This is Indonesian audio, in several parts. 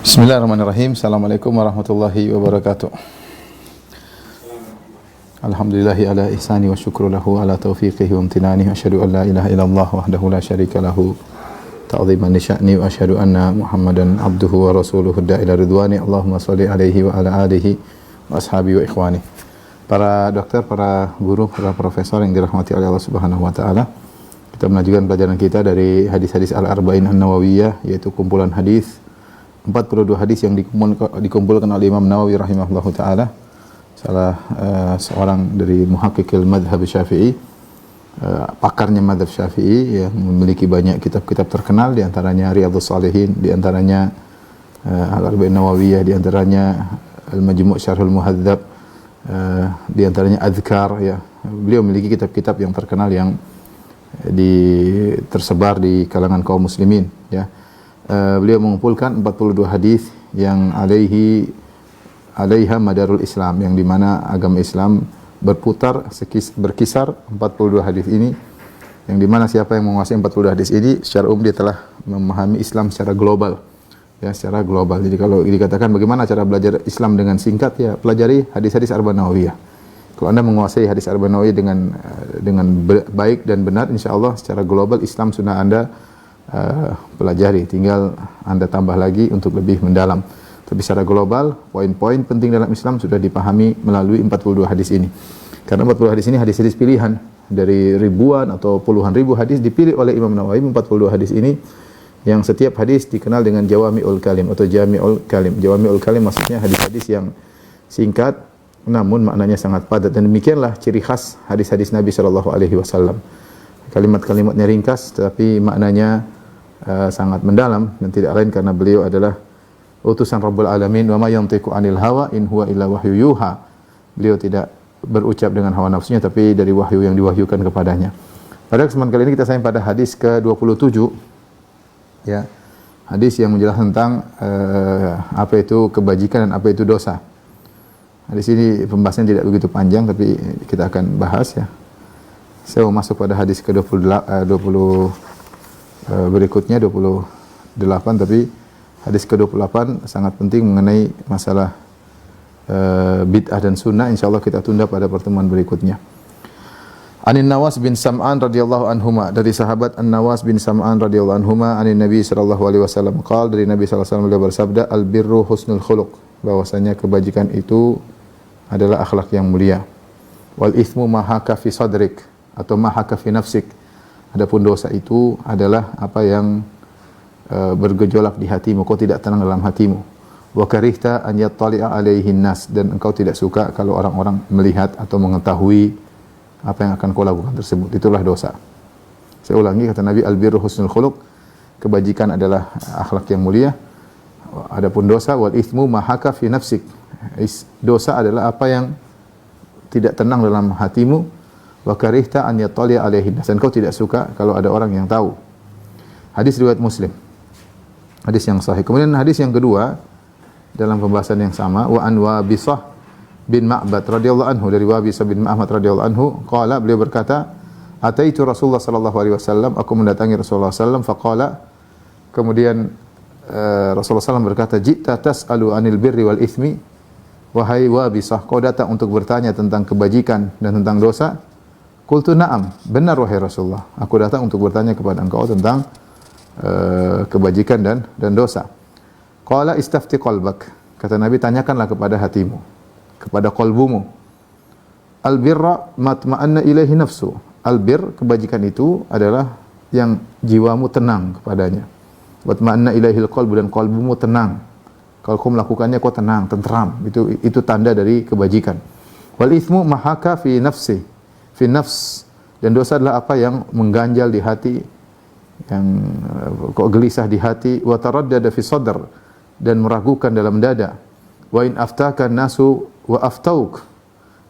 Bismillahirrahmanirrahim. Assalamualaikum warahmatullahi wabarakatuh. Alhamdulillahi ala ihsani wa syukru lahu ala taufiqihi wa amtinani. Asyhadu an la ilaha illallah wahdahu la syarika lahu ta'ziman li sya'ni wa asyhadu anna Muhammadan abduhu wa rasuluhu da'ila ridwani. Allahumma shalli alaihi wa ala alihi wa ashabi wa ikhwani. Para dokter, para guru, para profesor yang dirahmati oleh Allah Subhanahu wa taala. Kita melanjutkan pelajaran kita dari hadis-hadis Al-Arba'in An-Nawawiyah, yaitu kumpulan hadis 42 hadis yang dikumpulkan oleh Imam Nawawi rahimahullahu taala, salah seorang dari muhaqqiqil madhhab Syafi'i, pakarnya madhab Syafi'i yang memiliki banyak kitab-kitab terkenal, di antaranya Riyadhus Shalihin, di antaranya Al-Arba'in Nawawiyah, di antaranya Al-Majmu' Syarhul Muhadzab, di antaranya Adhkar, ya. Beliau memiliki kitab-kitab yang terkenal yang tersebar di kalangan kaum muslimin, ya. Beliau mengumpulkan 42 hadis yang alaiha madarul Islam, yang dimana agama Islam berkisar 42 hadis ini, yang dimana siapa yang menguasai 42 hadis ini secara umum dia telah memahami Islam secara global, ya, secara global. Jadi kalau dikatakan bagaimana cara belajar Islam dengan singkat, ya pelajari hadis-hadis Arba'in Nawawiyah. Kalau Anda menguasai hadis Arba'in Nawawiyah dengan baik dan benar, insyaallah secara global Islam sudah Anda pelajari, tinggal Anda tambah lagi untuk lebih mendalam. Tapi secara global, poin-poin penting dalam Islam sudah dipahami melalui 42 hadis ini. Karena 40 hadis ini hadis-hadis pilihan dari ribuan atau puluhan ribu hadis, dipilih oleh Imam Nawawi 42 hadis ini, yang setiap hadis dikenal dengan Jawami'ul Kalim atau Jami'ul Kalim. Jawami'ul Kalim maksudnya hadis-hadis yang singkat namun maknanya sangat padat, dan demikianlah ciri khas hadis-hadis Nabi sallallahu alaihi wasallam. Kalimat-kalimatnya ringkas tetapi maknanya sangat mendalam, dan tidak lain karena beliau adalah utusan Rabbul Alamin. Wa ma yantiqu 'anil hawa in huwa illa wahyu yuha. Beliau tidak berucap dengan hawa nafsunya, tapi dari wahyu yang diwahyukan kepadanya. Pada kesempatan kali ini kita sampai pada hadis ke-27, ya. Hadis yang menjelaskan tentang apa itu kebajikan dan apa itu dosa. Hadis ini pembahasannya tidak begitu panjang, tapi kita akan bahas, ya. Saya mau masuk pada hadis ke-20 berikutnya 28, tapi hadis ke-28 sangat penting mengenai masalah bid'ah dan sunnah. Insyaallah kita tunda pada pertemuan berikutnya. Anin Nawas bin Sam'an radhiyallahu anhuma, dari sahabat An-Nawas bin Sam'an radhiyallahu anhuma, anin Nabi sallallahu alaihi wasallam qala, dari Nabi sallallahu alaihi wasallam beliau bersabda, al birru husnul khuluq, bahwasanya kebajikan itu adalah akhlak yang mulia. Wal itsmu ma haka fi sadrik atau ma haka fi nafsik. Adapun dosa itu adalah apa yang bergejolak di hatimu, kau tidak tenang dalam hatimu. Wa karihta an yattali'a alaihin nas, dan engkau tidak suka kalau orang-orang melihat atau mengetahui apa yang akan kau lakukan tersebut. Itulah dosa. Saya ulangi, kata Nabi, al-birru husnul khuluq, kebajikan adalah akhlak yang mulia. Adapun dosa, wal itsmu ma haka fi nafsik, dosa adalah apa yang tidak tenang dalam hatimu. Wa karihta an yattali'a alaihin nas, dan kau tidak suka kalau ada orang yang tahu. Hadis riwayat Muslim, hadis yang sahih. Kemudian hadis yang kedua dalam pembahasan yang sama, wa an Wabisah bin Ma'bad radhiyallahu anhu, dari Wabisah bin Ma'bad radhiyallahu anhu, qala, beliau berkata, ataitu Rasulullah sallallahu alaihi wasallam, aku mendatangi Rasulullah sallallahu alaihi wasallam, faqala, kemudian Rasulullah sallallahu berkata, ji'ta tas'alu anil birri wal itsmi, wahai Wabisah, kau datang untuk bertanya tentang kebajikan dan tentang dosa. Qultu na'am, benar wahai Rasulullah, aku datang untuk bertanya kepada engkau tentang kebajikan dan dosa. Qala istafti qalbak, kata Nabi, tanyakanlah kepada hatimu, kepada qalbumu. Al-birra matma'anna ilaihi nafsu, al-bir, kebajikan itu adalah yang jiwamu tenang kepadanya. Matma'anna ilaihil qalbu, dan qalbumu tenang. Kalau kau melakukannya kau tenang, tenteram, itu tanda dari kebajikan. Wal itsmu mahaka fi nafsi, fi nafs, dan dosa adalah apa yang mengganjal di hati, yang kok gelisah di hati. Wa taraddada fi sadr, dan meragukan dalam dada. Wa in aftaka nasu wa aftauk,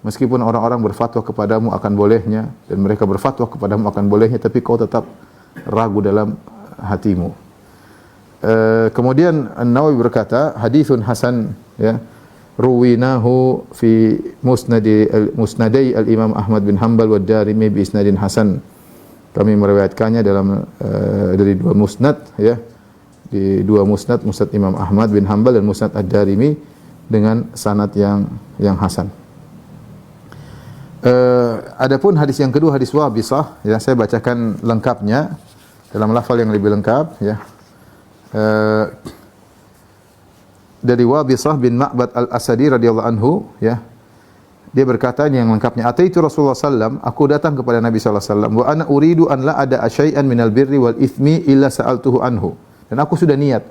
meskipun orang-orang berfatwa kepadamu akan bolehnya, dan mereka berfatwa kepadamu akan bolehnya, tapi kau tetap ragu dalam hatimu. Kemudian An-Nawawi berkata, hadithun hasan, ya, ruwinahu fi musnadai al-Imam Ahmad bin Hanbal wa Darimi bi isnadin hasan. Kami meriwayatkannya dalam dari dua musnad, ya, di dua musnad, Musnad Imam Ahmad bin Hanbal dan Musnad Ad-Darimi dengan sanad yang hasan. Adapun hadis yang kedua, hadis Wabisah, ya saya bacakan lengkapnya dalam lafal yang lebih lengkap, ya. Dari Wabisah bin Ma'bad Al-Asadi radhiyallahu anhu, ya. Dia berkata ini yang lengkapnya, ataitu Rasulullah sallam, aku datang kepada Nabi sallallahu alaihi wasallam, wa ana uridu an la ada syai'an minal birri wal ithmi illa sa'altuhu anhu. Dan aku sudah niat,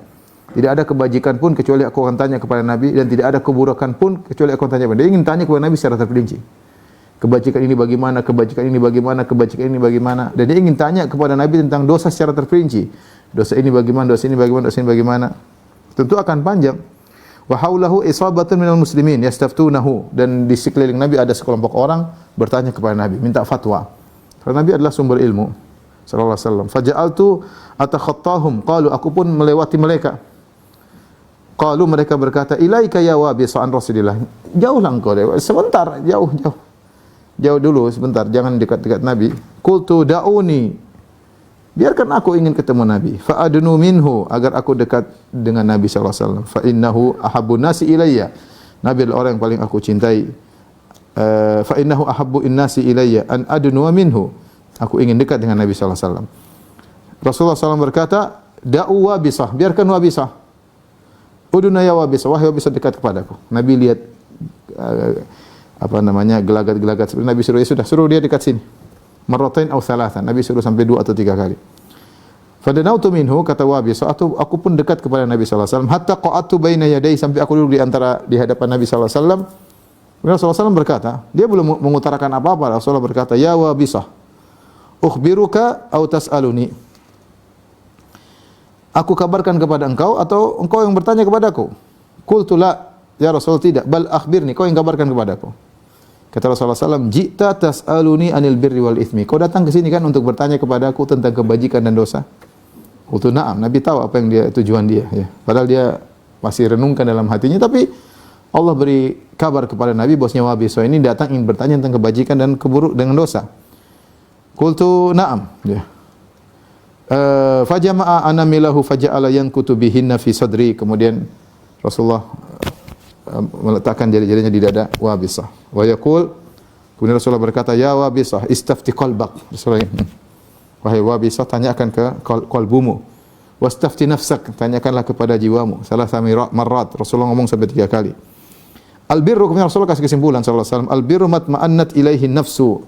tidak ada kebajikan pun kecuali aku akan tanya kepada Nabi, dan tidak ada keburukan pun kecuali aku akan tanya kepada Nabi. Dia ingin tanya kepada Nabi secara terperinci. Kebajikan ini bagaimana, kebajikan ini bagaimana, kebajikan ini bagaimana. Dan dia ingin tanya kepada Nabi tentang dosa secara terperinci. Dosa ini bagaimana, dosa ini bagaimana, dosa ini bagaimana. Tentu akan panjang. Wa haulahu isabatun minal muslimin yastaftunahu, dan di sekeliling Nabi ada sekelompok orang bertanya kepada Nabi, minta fatwa. Karena Nabi adalah sumber ilmu sallallahu alaihi wasallam. Faja'altu atakhattahum, qalu, aku pun melewati mereka. Qalu, mereka berkata, ilaika ya Wabisah an Rasulillah. Jauhlah engkau, sebentar, jauh dulu sebentar, jangan dekat-dekat Nabi. Qultu da'uni, biarkan aku ingin ketemu Nabi. Fa adnu minhu, agar aku dekat dengan Nabi sallallahu alaihi wasallam. Fa innahu ahabbun nasi ilayya, Nabi adalah orang yang paling aku cintai. Fa innahu ahabbu innasi ilayya an adnu minhu, aku ingin dekat dengan Nabi sallallahu alaihi wasallam. Rasulullah SAW berkata, da'u Wabisah, biarkan Wabisah. Uduna ya Wabisah, wahai Wabisah, dekat kepadaku. Nabi lihat gelagat-gelagat seperti Nabi suruh, ya sudah, suruh dia dekat sini. Marratain aw thalathan, Nabi suruh sampai 2 atau 3 kali. Fadanautu minhu, kata Wabisah, aku pun dekat kepada Nabi sallallahu alaihi wasallam, hatta qa'adtu baina yadayhi, sampai aku duduk di hadapan Nabi sallallahu alaihi wasallam. Rasulullah SAW berkata, dia belum mengutarakan apa-apa. Rasulullah berkata, ya Wabisah, ukhbiruka aw tas'aluni, aku kabarkan kepada engkau atau engkau yang bertanya kepadaku? Qultu la, ya Rasul, tidak, bal akhbirni, kau yang kabarkan kepadaku. Kata Rasulullah SAW, jita tas'aluni anil birri wal ithmi, kau datang ke sini kan untuk bertanya kepadaku tentang kebajikan dan dosa? Qultu na'am, Nabi tahu apa yang tujuan dia, ya. Padahal dia masih renungkan dalam hatinya, tapi Allah beri kabar kepada Nabi bahwasanya Wabisah ini datang ingin bertanya tentang kebajikan dan keburuk dengan dosa. Qultu na'am, ya. Fajama'a anamilahu faja'ala yankutu bihinna fi sadri, kemudian Rasulullah meletakkan jari-jarinya di dada Wabisah. Wa yaqul, kemudian Rasulullah berkata, ya Wabisah, istafti qalbak. Rasulullah, wahai Wabisah, tanyakan ke qalbumu. Wastafti nafsak, tanyakanlah kepada jiwamu. Salasah marrat, Rasulullah ngomong sampai 3 kali. Albirru, kemudian Rasulullah kasih kesimpulan sallallahu alaihi wasallam, albirru matma'annat ilaihi nafsu.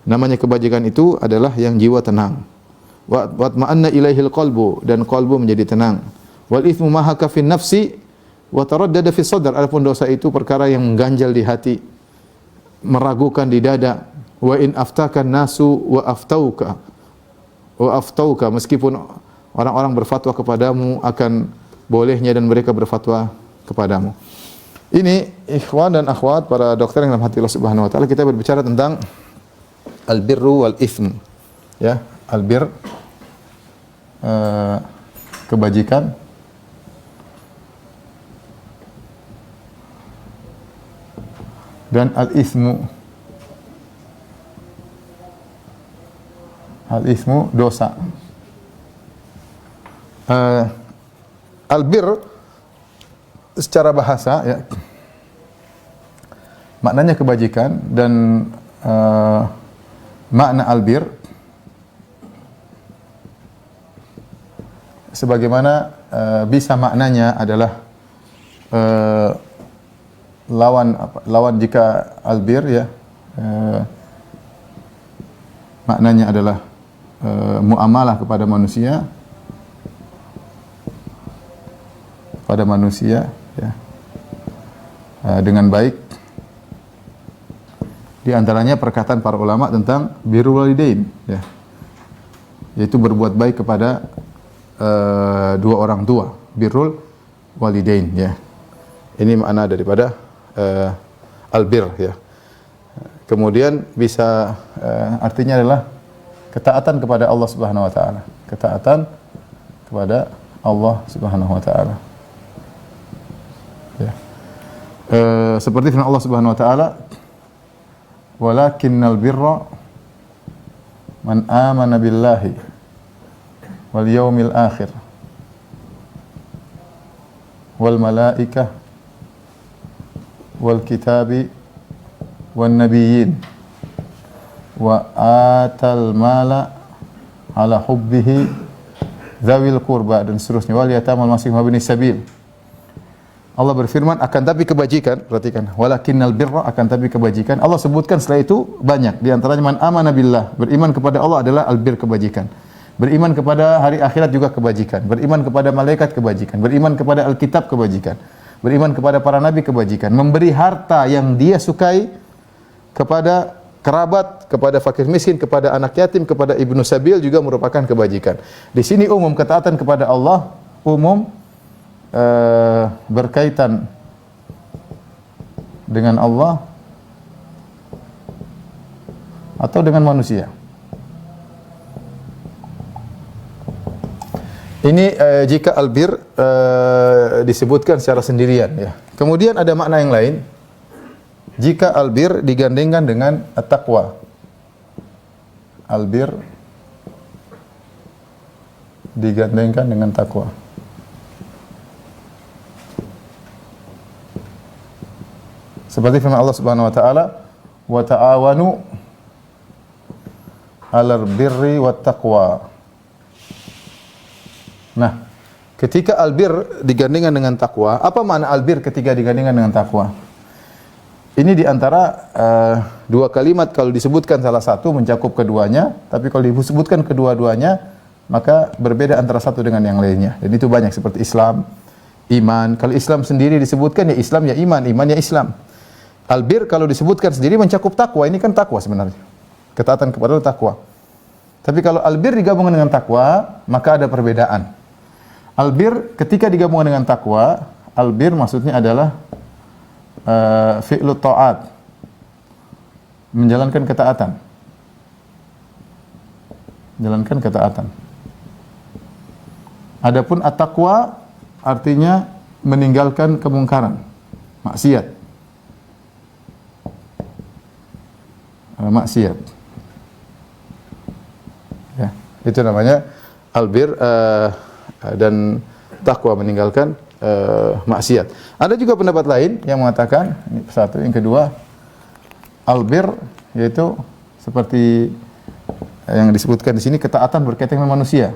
Namanya kebajikan itu adalah yang jiwa tenang. Wa matma'anna ilaihil qalbu, dan qalbu menjadi tenang. Wal ithmu ma haka fin nafsi wa taraddada fi sadr, adapun dosa itu perkara yang mengganjal di hati, meragukan di dada. Wa in aftakan nasu wa aftauka, meskipun orang-orang berfatwa kepadamu akan bolehnya dan mereka berfatwa kepadamu. Ini ikhwan dan akhwat para dokter yang dalam hati Allah Subhanahu wa taala, kita berbicara tentang al-birru wal ithm, ya, al-bir, kebajikan, dan al-ithmu dosa. Al-bir secara bahasa, ya, maknanya kebajikan, dan makna al-bir sebagaimana bisa maknanya adalah lawan jika albir, ya, maknanya adalah muamalah kepada manusia, ya, dengan baik. Di antaranya perkataan para ulama tentang birrul walidain, ya, yaitu berbuat baik kepada dua orang tua, birrul walidain, ya. Ini makna daripada albir, ya. Kemudian bisa artinya adalah ketaatan kepada Allah Subhanahu wa taala. Ketaatan kepada Allah Subhanahu wa taala. Ya. Seperti firman Allah Subhanahu wa taala, "Walakinnal birra man amana billahi wal yaumil akhir wal malaikah wal kitabi wan nabiyyin wa atal mala ala hubbihi dzawil qurba dan seterusnya wal yatama wal masakin wa ibnis sabil. Allah berfirman akan tapi kebajikan, perhatikan, walakinnal birra akan tapi kebajikan. Allah sebutkan setelah itu banyak, di antaranya man amana billah, beriman kepada Allah adalah albir, kebajikan. Beriman kepada hari akhirat juga kebajikan. Beriman kepada malaikat kebajikan. Beriman kepada Alkitab kebajikan. Beriman kepada para nabi kebajikan. Memberi harta yang dia sukai kepada kerabat, kepada fakir miskin, kepada anak yatim, kepada ibnu sabil juga merupakan kebajikan. Di sini umum ketaatan kepada Allah, umum berkaitan dengan Allah atau dengan manusia. Ini jika albir disebutkan secara sendirian ya. Kemudian ada makna yang lain. Jika albir digandengkan dengan at-taqwa. Albir digandengkan dengan takwa. Seperti firman Allah Subhanahu wa taala, "Wa ta'awanu 'alal birri wat taqwa." Nah, ketika albir digandingkan dengan takwa, apa makna albir ketika digandingkan dengan takwa? Ini di antara dua kalimat kalau disebutkan salah satu mencakup keduanya, tapi kalau disebutkan kedua-duanya maka berbeda antara satu dengan yang lainnya. Dan itu banyak seperti Islam, iman. Kalau Islam sendiri disebutkan ya Islam ya iman, iman ya Islam. Albir kalau disebutkan sendiri mencakup takwa, ini kan takwa sebenarnya. Ketaatan kepada Allah takwa. Tapi kalau albir digabungkan dengan takwa, maka ada perbedaan. Albir ketika digabungkan dengan takwa, albir maksudnya adalah fi'lu ta'at, menjalankan ketaatan. Menjalankan ketaatan. Adapun at-taqwa artinya meninggalkan kemungkaran, maksiat. Maksiat. Ya, itu namanya albir dan takwa, meninggalkan maksiat. Ada juga pendapat lain yang mengatakan, ini satu, yang kedua, albir yaitu seperti yang disebutkan di sini, ketaatan berkaitan dengan manusia.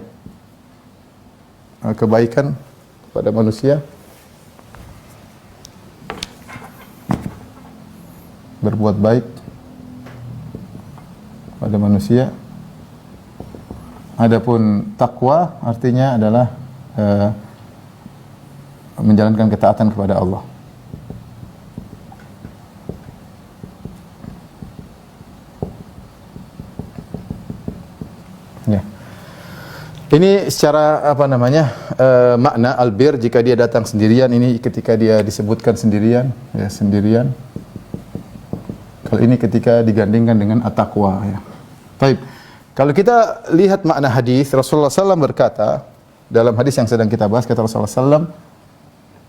Kebaikan pada manusia, berbuat baik pada manusia. Adapun takwa artinya adalah menjalankan ketaatan kepada Allah. Ya. Ini secara apa namanya makna albir jika dia datang sendirian, ini ketika dia disebutkan sendirian, ya sendirian. Kalau ini ketika digandingkan dengan at-taqwa, ya. Baik. Kalau kita lihat makna hadis, Rasulullah SAW berkata dalam hadis yang sedang kita bahas, kata Rasulullah SAW,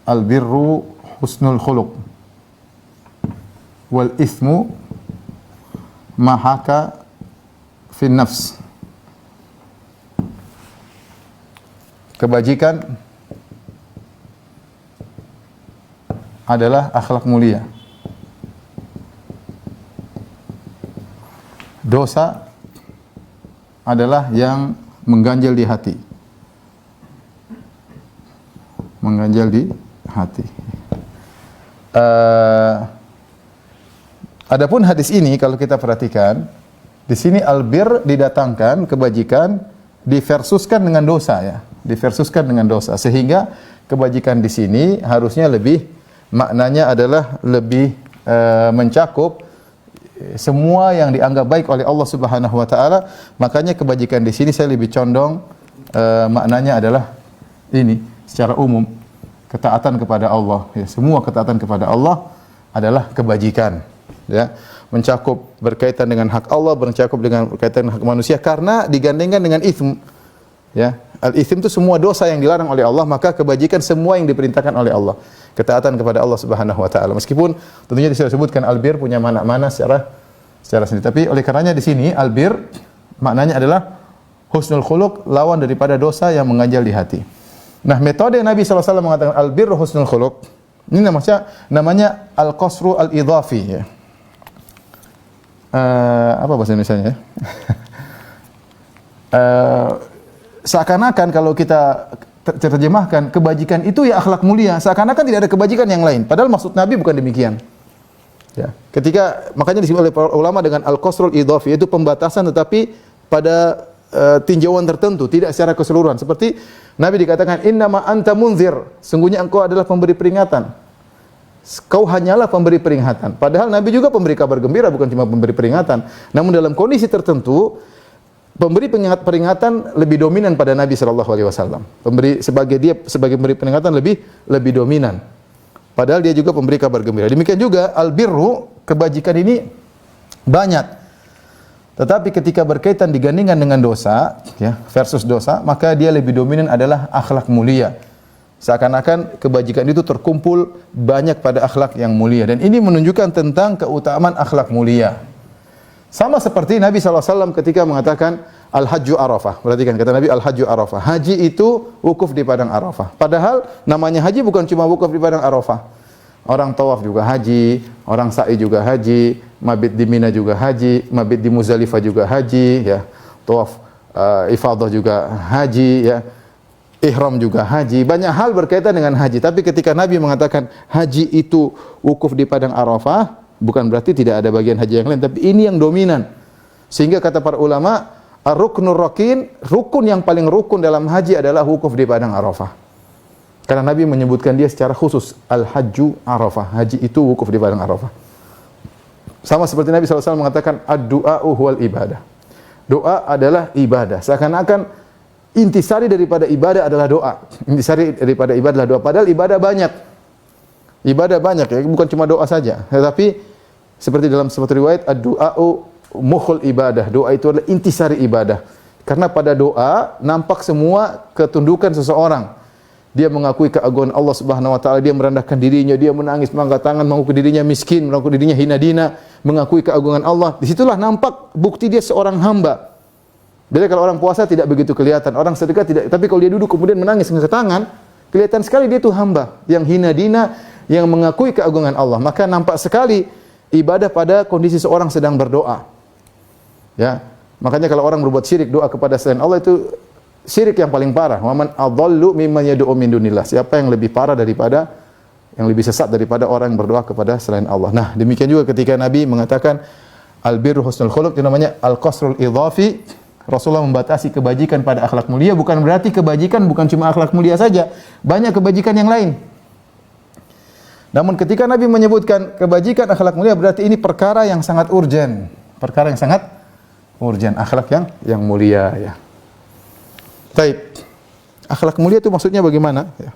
al-birru husnul khuluq wal ithmu mahaka fin nafs. Kebajikan adalah akhlak mulia. Dosa adalah yang mengganjal di hati. Mengganjal di hati. Adapun hadis ini kalau kita perhatikan, di sini albir didatangkan, kebajikan diversuskan dengan dosa, ya. Diversuskan dengan dosa, sehingga kebajikan di sini harusnya lebih, maknanya adalah lebih mencakup semua yang dianggap baik oleh Allah Subhanahu wa taala. Makanya kebajikan di sini saya lebih condong maknanya adalah ini secara umum, ketaatan kepada Allah, ya. Semua ketaatan kepada Allah adalah kebajikan, ya. Mencakup berkaitan dengan hak Allah, mencakup dengan berkaitan dengan hak manusia, karena digandengkan dengan itsm, ya. Al-itsm itu semua dosa yang dilarang oleh Allah, maka kebajikan semua yang diperintahkan oleh Allah. Ketaatan kepada Allah Subhanahu wa taala. Meskipun tentunya disebutkan albir punya makna-makna secara sendiri. Tapi oleh karenanya di sini albir maknanya adalah husnul khuluq, lawan daripada dosa yang mengganjal di hati. Nah, metode Nabi SAW mengatakan al-birru husnul khuluq. Ini namanya al-qasru al-idhafi ya. Apa bahasa Indonesianya ya? Seakan-akan kalau kita terjemahkan kebajikan itu ya akhlak mulia, seakan-akan tidak ada kebajikan yang lain. Padahal maksud Nabi bukan demikian. Ya. Ketika makanya disebut oleh para ulama dengan al-qasrul idhafi, yaitu pembatasan tetapi pada tinjauan tertentu, tidak secara keseluruhan. Seperti Nabi dikatakan innama anta munzir, sungguhnya engkau adalah pemberi peringatan. Kau hanyalah pemberi peringatan. Padahal Nabi juga pemberi kabar gembira, bukan cuma pemberi peringatan. Namun dalam kondisi tertentu pemberi peringatan lebih dominan pada Nabi sallallahu alaihi wasallam. Sebagai pemberi peringatan lebih dominan. Padahal dia juga pemberi kabar gembira. Demikian juga albirru, kebajikan ini banyak. Tetapi ketika berkaitan digandingkan dengan dosa, ya, versus dosa, maka dia lebih dominan adalah akhlak mulia. Seakan-akan kebajikan itu terkumpul banyak pada akhlak yang mulia. Dan ini menunjukkan tentang keutamaan akhlak mulia. Sama seperti Nabi SAW ketika mengatakan Al-Hajju Arafah. Perhatikan kata Nabi Al-Hajju Arafah. Haji itu wukuf di padang Arafah. Padahal namanya haji bukan cuma wukuf di padang Arafah. Orang tawaf juga haji, orang sa'i juga haji, mabit di Mina juga haji, mabit di Muzdalifah juga haji, ya. Tawaf ifadah juga haji, ya. Ihram juga haji. Banyak hal berkaitan dengan haji. Tapi ketika Nabi mengatakan haji itu wukuf di padang Arafah, bukan berarti tidak ada bagian haji yang lain, tapi ini yang dominan. Sehingga kata para ulama, ar-ruknur rakin, rukun yang paling rukun dalam haji adalah wukuf di padang Arafah. Karena Nabi menyebutkan dia secara khusus, Al-Hajju Arafah. Haji itu wukuf di padang Arafah. Sama seperti Nabi SAW mengatakan, ad-du'a'u huwal ibadah. Doa adalah ibadah. Seakan-akan intisari daripada ibadah adalah doa. Intisari daripada ibadah adalah doa. Padahal ibadah banyak. Ibadah banyak ya, bukan cuma doa saja. Tetapi seperti dalam suatu riwayat, ad-du'a'u mukhul ibadah. Doa itu adalah intisari ibadah. Karena pada doa nampak semua ketundukan seseorang. Dia mengakui keagungan Allah Subhanahu wa taala, dia merendahkan dirinya, dia menangis, mengangkat tangan, mengakui dirinya miskin, mengakui dirinya hina dina, mengakui keagungan Allah. Disitulah nampak bukti dia seorang hamba. Jadi kalau orang puasa tidak begitu kelihatan, orang sedekah tidak, tapi kalau dia duduk kemudian menangis mengangkat tangan, kelihatan sekali dia itu hamba yang hina dina, yang mengakui keagungan Allah. Maka nampak sekali ibadah pada kondisi seorang sedang berdoa. Ya. Makanya kalau orang berbuat syirik, doa kepada selain Allah itu syirik yang paling parah. Wa man adallu mimman yad'u min dunillah. Siapa yang lebih parah daripada, yang lebih sesat daripada orang yang berdoa kepada selain Allah. Nah, demikian juga ketika Nabi mengatakan al-birru husnul khuluq, itu namanya al-qasrul idhafi. Rasulullah membatasi kebajikan pada akhlak mulia, bukan berarti kebajikan bukan cuma akhlak mulia saja, banyak kebajikan yang lain. Namun ketika Nabi menyebutkan kebajikan akhlak mulia, berarti ini perkara yang sangat urgen. Perkara yang sangat urgen, akhlak yang mulia ya. Baik. Akhlak mulia itu maksudnya bagaimana? Ya.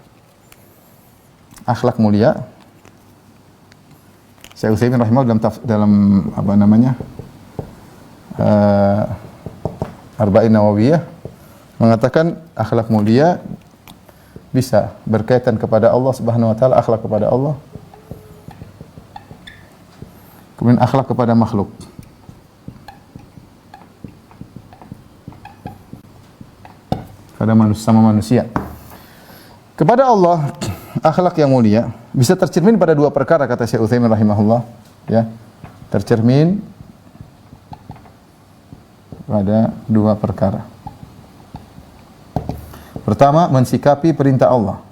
Akhlak mulia. Syekh Utsaimin rahimahullah dalam apa namanya? Arba'in Nawawiyah mengatakan akhlak mulia bisa berkaitan kepada Allah Subhanahu wa taala, akhlak kepada Allah. Kemudian akhlak kepada makhluk. Pada manusia sama manusia. Kepada Allah, akhlak yang mulia bisa tercermin pada dua perkara kata Syekh Utsaimin rahimahullah, ya. Tercermin pada dua perkara. Pertama, mensikapi perintah Allah.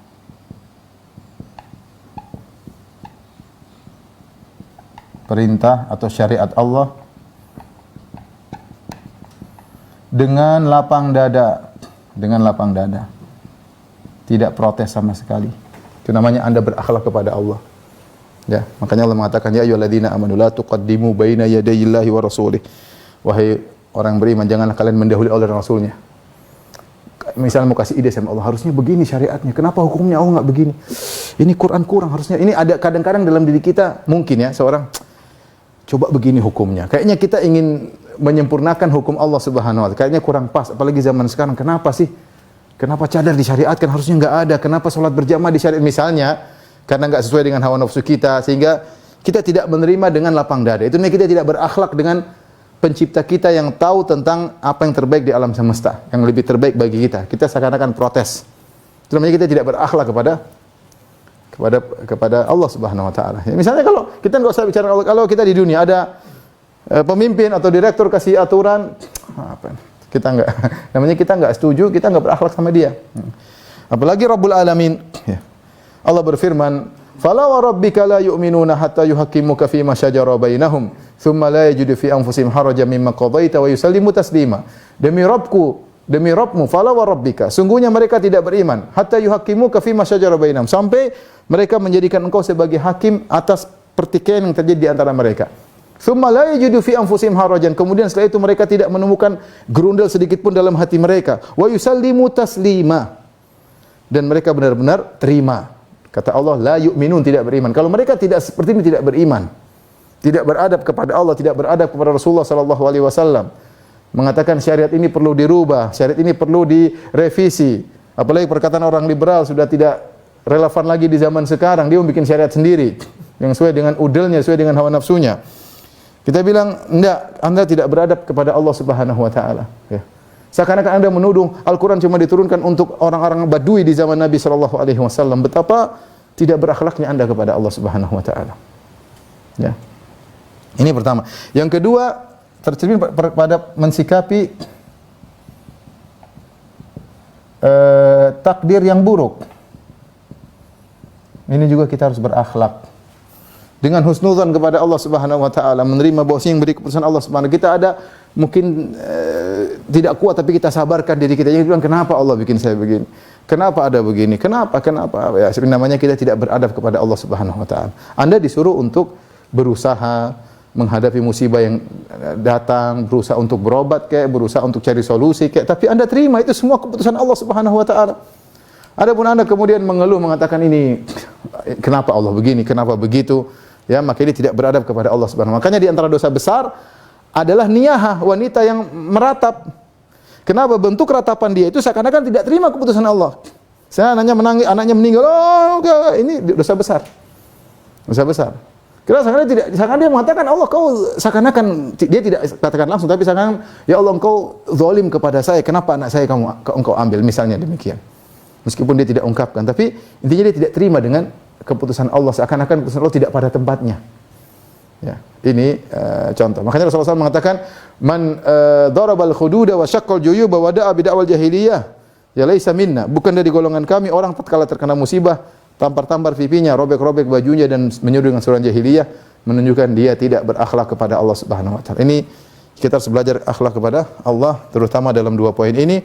Perintah atau syariat Allah dengan lapang dada. Dengan lapang dada. Tidak protes sama sekali. Itu namanya Anda berakhlak kepada Allah. Ya, makanya Allah mengatakan ya ayyuhalladzina amanu la tuqaddimu baina yadayillahi wa rasulih. Wahai orang beriman, janganlah kalian mendahului Allah dan Rasulnya. Misalnya mau kasih ide sama Allah, harusnya begini syariatnya. Kenapa hukumnya Allah enggak begini? Ini Quran kurang, harusnya ini ada. Kadang-kadang dalam diri kita mungkin ya seorang coba begini hukumnya. Kayaknya kita ingin menyempurnakan hukum Allah Subhanahu wa taala. Kayaknya kurang pas, apalagi zaman sekarang. Kenapa sih? Kenapa cadar disyariatkan? Harusnya enggak ada. Kenapa salat berjamaah disyariatkan misalnya? Karena enggak sesuai dengan hawa nafsu kita, sehingga kita tidak menerima dengan lapang dada. Itu namanya kita tidak berakhlak dengan pencipta kita yang tahu tentang apa yang terbaik di alam semesta, yang lebih terbaik bagi kita. Kita seakan-akan protes. Itu namanya kita tidak berakhlak kepada Allah Subhanahu wa taala. Ya, misalnya kalau kita enggak usah bicara kalau kita di dunia ada pemimpin atau direktur kasih aturan apa? Kita enggak namanya kita enggak setuju, kita enggak berakhlak sama dia. Apalagi Rabbul Alamin, ya. Allah berfirman, "Fala wa rabbika la yu'minuna hatta yuhaqqimuka fi ma shajara bainahum, thumma la yajidu fi anfusihim harajan mimma qadaita wa yusallimu taslima." Demi Rabbmu, fala wa rabbika, sungguhnya mereka tidak beriman hatta yuhaqqimuka fi ma shajara bainahum, sampai mereka menjadikan engkau sebagai hakim atas pertikaian yang terjadi di antara mereka. Thumma la yajidu fi anfusihim harajan, kemudian setelah itu mereka tidak menemukan gerundel sedikit pun dalam hati mereka. Wa yusallimu taslima, dan mereka benar-benar terima. Kata Allah, la yu'minun, tidak beriman. Kalau mereka tidak seperti ini, tidak beriman, tidak beradab kepada Allah, tidak beradab kepada Rasulullah sallallahu alaihi wasallam, mengatakan syariat ini perlu dirubah, syariat ini perlu direvisi. Apalagi perkataan orang liberal sudah tidak relevan lagi di zaman sekarang, dia membuat syariat sendiri yang sesuai dengan udelnya, sesuai dengan hawa nafsunya. Kita bilang, enggak, Anda tidak beradab kepada Allah Subhanahu wa taala, ya. Seakan-akan Anda menuduh Al-Quran cuma diturunkan untuk orang-orang Badui di zaman Nabi sallallahu alaihi wasallam. Betapa tidak berakhlaknya Anda kepada Allah Subhanahu wa taala. Ya. Ini pertama. Yang kedua, tercermin pada mensikapi takdir yang buruk. Ini juga kita harus berakhlak dengan husnudzan kepada Allah Subhanahu wa taala, menerima bahwa yang beri keputusan Allah Subhanahu. Kita ada mungkin tidak kuat, tapi kita sabarkan diri kita. Jangan bilang, kenapa Allah bikin saya begini? Kenapa ada begini? Kenapa? Ya, namanya kita tidak beradab kepada Allah Subhanahu wa taala. Anda disuruh untuk berusaha menghadapi musibah yang datang, berusaha untuk berobat kayak, berusaha untuk cari solusi kayak, tapi Anda terima itu semua keputusan Allah Subhanahu wa taala. Adapun Anda kemudian mengeluh mengatakan ini kenapa Allah begini, kenapa begitu? Ya, maka ini tidak beradab kepada Allah Subhanahu wa taala. Makanya di antara dosa besar adalah niyahah, wanita yang meratap. Kenapa? Bentuk ratapan dia itu seakan-akan tidak terima keputusan Allah. Saya menangis, anaknya meninggal. Oh, ini dosa besar. Dosa besar. Kira seakan dia mengatakan Allah, kau seakan-akan dia tidak katakan langsung, tapi seakan, ya Allah, engkau zalim kepada saya. Kenapa anak saya engkau ambil? Misalnya demikian. Meskipun dia tidak ungkapkan, tapi intinya dia tidak terima dengan keputusan Allah, seakan-akan keputusan Allah tidak pada tempatnya. Ya, ini contoh. Makanya Rasulullah SAW mengatakan, man darabal khududa wa syaqqal juyuba wa da'a bid'awal jahiliyah, ya laisa minna. Bukan dari golongan kami orang tatkala terkena musibah, tampar-tampar pipinya, robek-robek bajunya dan menyuruh dengan suruhan jahiliyah, menunjukkan dia tidak berakhlak kepada Allah Subhanahu wa taala. Ini kita harus belajar akhlak kepada Allah, terutama dalam dua poin ini,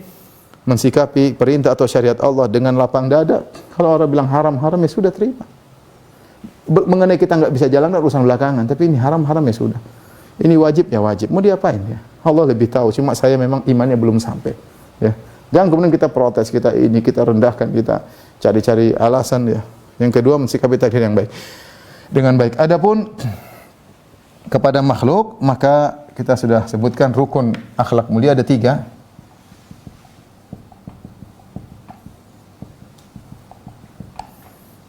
mensikapi perintah atau syariat Allah dengan lapang dada. Kalau orang bilang haram-haram, ya sudah terima. Mengenai kita enggak bisa jalan urusan belakangan, tapi ini haram-haram ya sudah. Ini wajib ya wajib. Mau diapain ya? Allah lebih tahu. Cuma saya memang imannya belum sampai. Ya. Jangan kemudian kita protes, kita rendahkan, kita cari-cari alasan ya. Yang kedua, mensikapi takdir yang baik. Dengan baik. Adapun kepada makhluk, maka kita sudah sebutkan rukun akhlak mulia ada 3.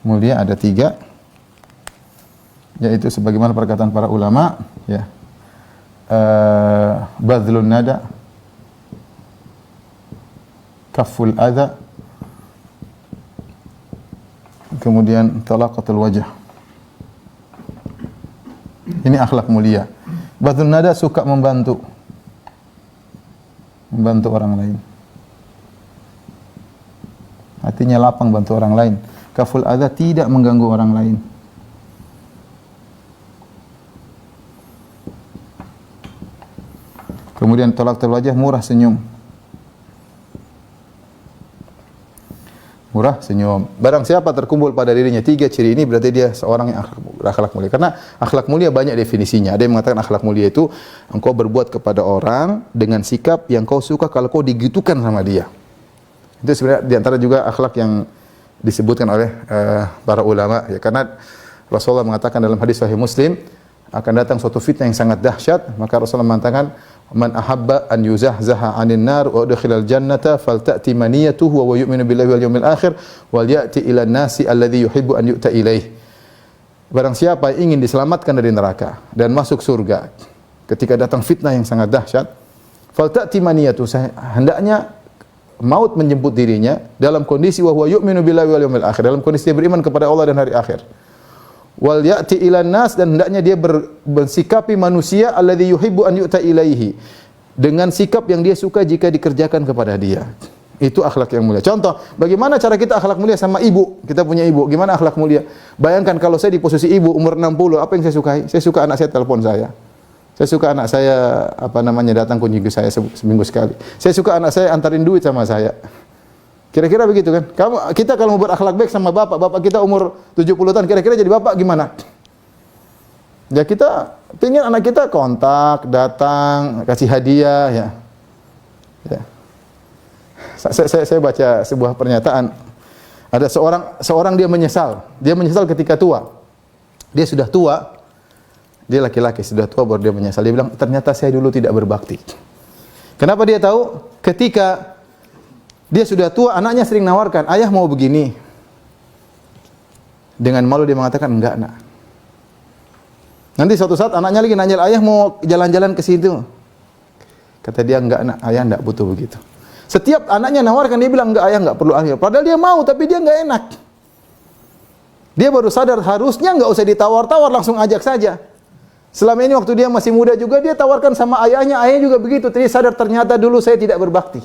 Mulia ada 3. Yaitu sebagaimana perkataan para ulama, ya. Badlun nada, kaful adha, kemudian talaqatul wajh. Ini akhlak mulia. Badlun nada, suka membantu orang lain. Hatinya lapang bantu orang lain. Kaful adha, tidak mengganggu orang lain. Kemudian talaqatul wajh, murah senyum. Murah senyum. Barang siapa terkumpul pada dirinya 3 ciri ini, berarti dia seorang yang akhlak mulia. Karena akhlak mulia banyak definisinya. Ada yang mengatakan akhlak mulia itu engkau berbuat kepada orang dengan sikap yang kau suka kalau kau digitukan sama dia. Itu sebenarnya di antara juga akhlak yang disebutkan oleh para ulama, ya. Karena Rasulullah mengatakan dalam hadis Sahih Muslim, akan datang suatu fitnah yang sangat dahsyat, maka Rasulullah mengatakan, man ahabba an yuzahzaha 'anil nar wa udkhilal jannata falta'ti maniyatuhu wa yu'minu billahi wal yawmil akhir wal ya'ti ila nasi alladhi yuhibbu an yu'ta ilaih. Barang siapa yang ingin diselamatkan dari neraka dan masuk surga ketika datang fitnah yang sangat dahsyat, falta'ti maniyatuhu, hendaknya maut menjemput dirinya dalam kondisi wa huwa yu'minu billahi wal yawmil akhir, dalam kondisi dia beriman kepada Allah dan hari akhir. Wal ya'ti ilan nas, dan hendaknya dia bersikapi manusia alladzi yuhibbu an yu'ta ilaihi, dengan sikap yang dia suka jika dikerjakan kepada dia. Itu akhlak yang mulia. Contoh, bagaimana cara kita akhlak mulia sama ibu? Kita punya ibu, gimana akhlak mulia? Bayangkan kalau saya di posisi ibu umur 60, apa yang saya sukai? Saya suka anak saya telepon saya. Saya suka anak saya datang kunjungi saya seminggu sekali. Saya suka anak saya antarin duit sama saya. Kira-kira begitu kan? Kita kalau mau berakhlak baik sama bapak kita umur 70 tahun, kira-kira jadi bapak gimana? Ya kita pingin anak kita kontak, datang, kasih hadiah ya. Ya. Saya baca sebuah pernyataan. Ada seorang dia menyesal. Dia menyesal ketika tua. Dia sudah tua. Dia laki-laki sudah tua baru dia menyesal. Dia bilang, ternyata saya dulu tidak berbakti. Kenapa dia tahu? Ketika dia sudah tua, anaknya sering nawarkan, ayah mau begini. Dengan malu dia mengatakan, enggak nak. Nanti suatu saat anaknya lagi nanya, ayah mau jalan-jalan ke situ. Kata dia, enggak nak, ayah enggak butuh begitu. Setiap anaknya nawarkan, dia bilang, enggak ayah enggak perlu ayah. Padahal dia mau, tapi dia enggak enak. Dia baru sadar, harusnya enggak usah ditawar-tawar, langsung ajak saja. Selama ini waktu dia masih muda juga, dia tawarkan sama ayahnya juga begitu. Dia sadar ternyata dulu saya tidak berbakti.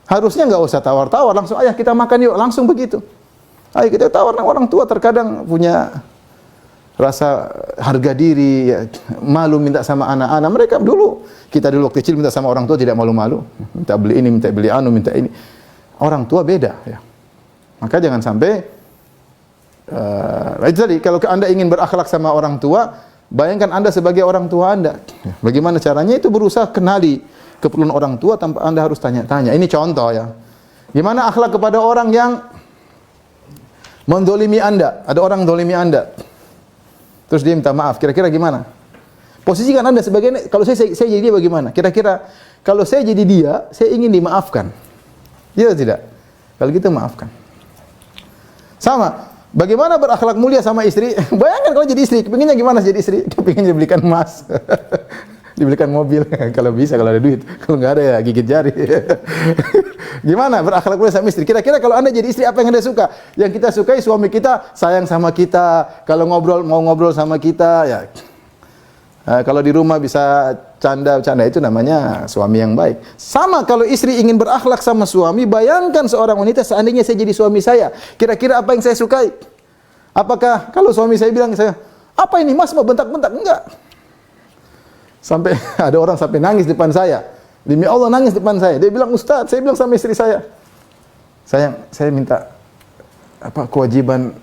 Harusnya enggak usah tawar-tawar, langsung ayah kita makan yuk, langsung begitu. Ayo kita tawar, orang tua terkadang punya rasa harga diri, ya, malu minta sama anak-anak. Mereka kita dulu waktu kecil minta sama orang tua tidak malu-malu. Minta beli ini, minta beli anu, minta ini. Orang tua beda ya. Maka jangan sampai itu tadi, kalau Anda ingin berakhlak sama orang tua, bayangkan Anda sebagai orang tua Anda. Bagaimana caranya? Itu berusaha kenali keperluan orang tua tanpa Anda harus tanya-tanya. Ini contoh ya. Gimana akhlak kepada orang yang mendolimi Anda? Ada orang mendolimi Anda. Terus dia minta maaf. Kira-kira gimana? Posisikan Anda sebagai, kalau saya jadi dia bagaimana? Kira-kira kalau saya jadi dia, saya ingin dimaafkan. Iya tidak? Kalau gitu maafkan. Sama. Bagaimana berakhlak mulia sama istri? Bayangkan kalau jadi istri, kepinginnya gimana jadi istri? Kepinginnya dibelikan emas, dibelikan mobil, kalau bisa, kalau ada duit. Kalau nggak ada ya gigit jari. Gimana berakhlak mulia sama istri? Kira-kira kalau Anda jadi istri, apa yang Anda suka? Yang kita sukai suami kita sayang sama kita, kalau mau ngobrol sama kita, ya. Kalau di rumah bisa canda-canda, itu namanya suami yang baik. Sama kalau istri ingin berakhlak sama suami, bayangkan seorang wanita, seandainya saya jadi suami saya, kira-kira apa yang saya sukai? Apakah kalau suami saya bilang apa ini mas mau bentak-bentak? Enggak. Sampai ada orang sampai nangis depan saya. Demi Allah nangis depan saya. Dia bilang, Ustaz, saya bilang sama istri saya, sayang, saya minta kewajiban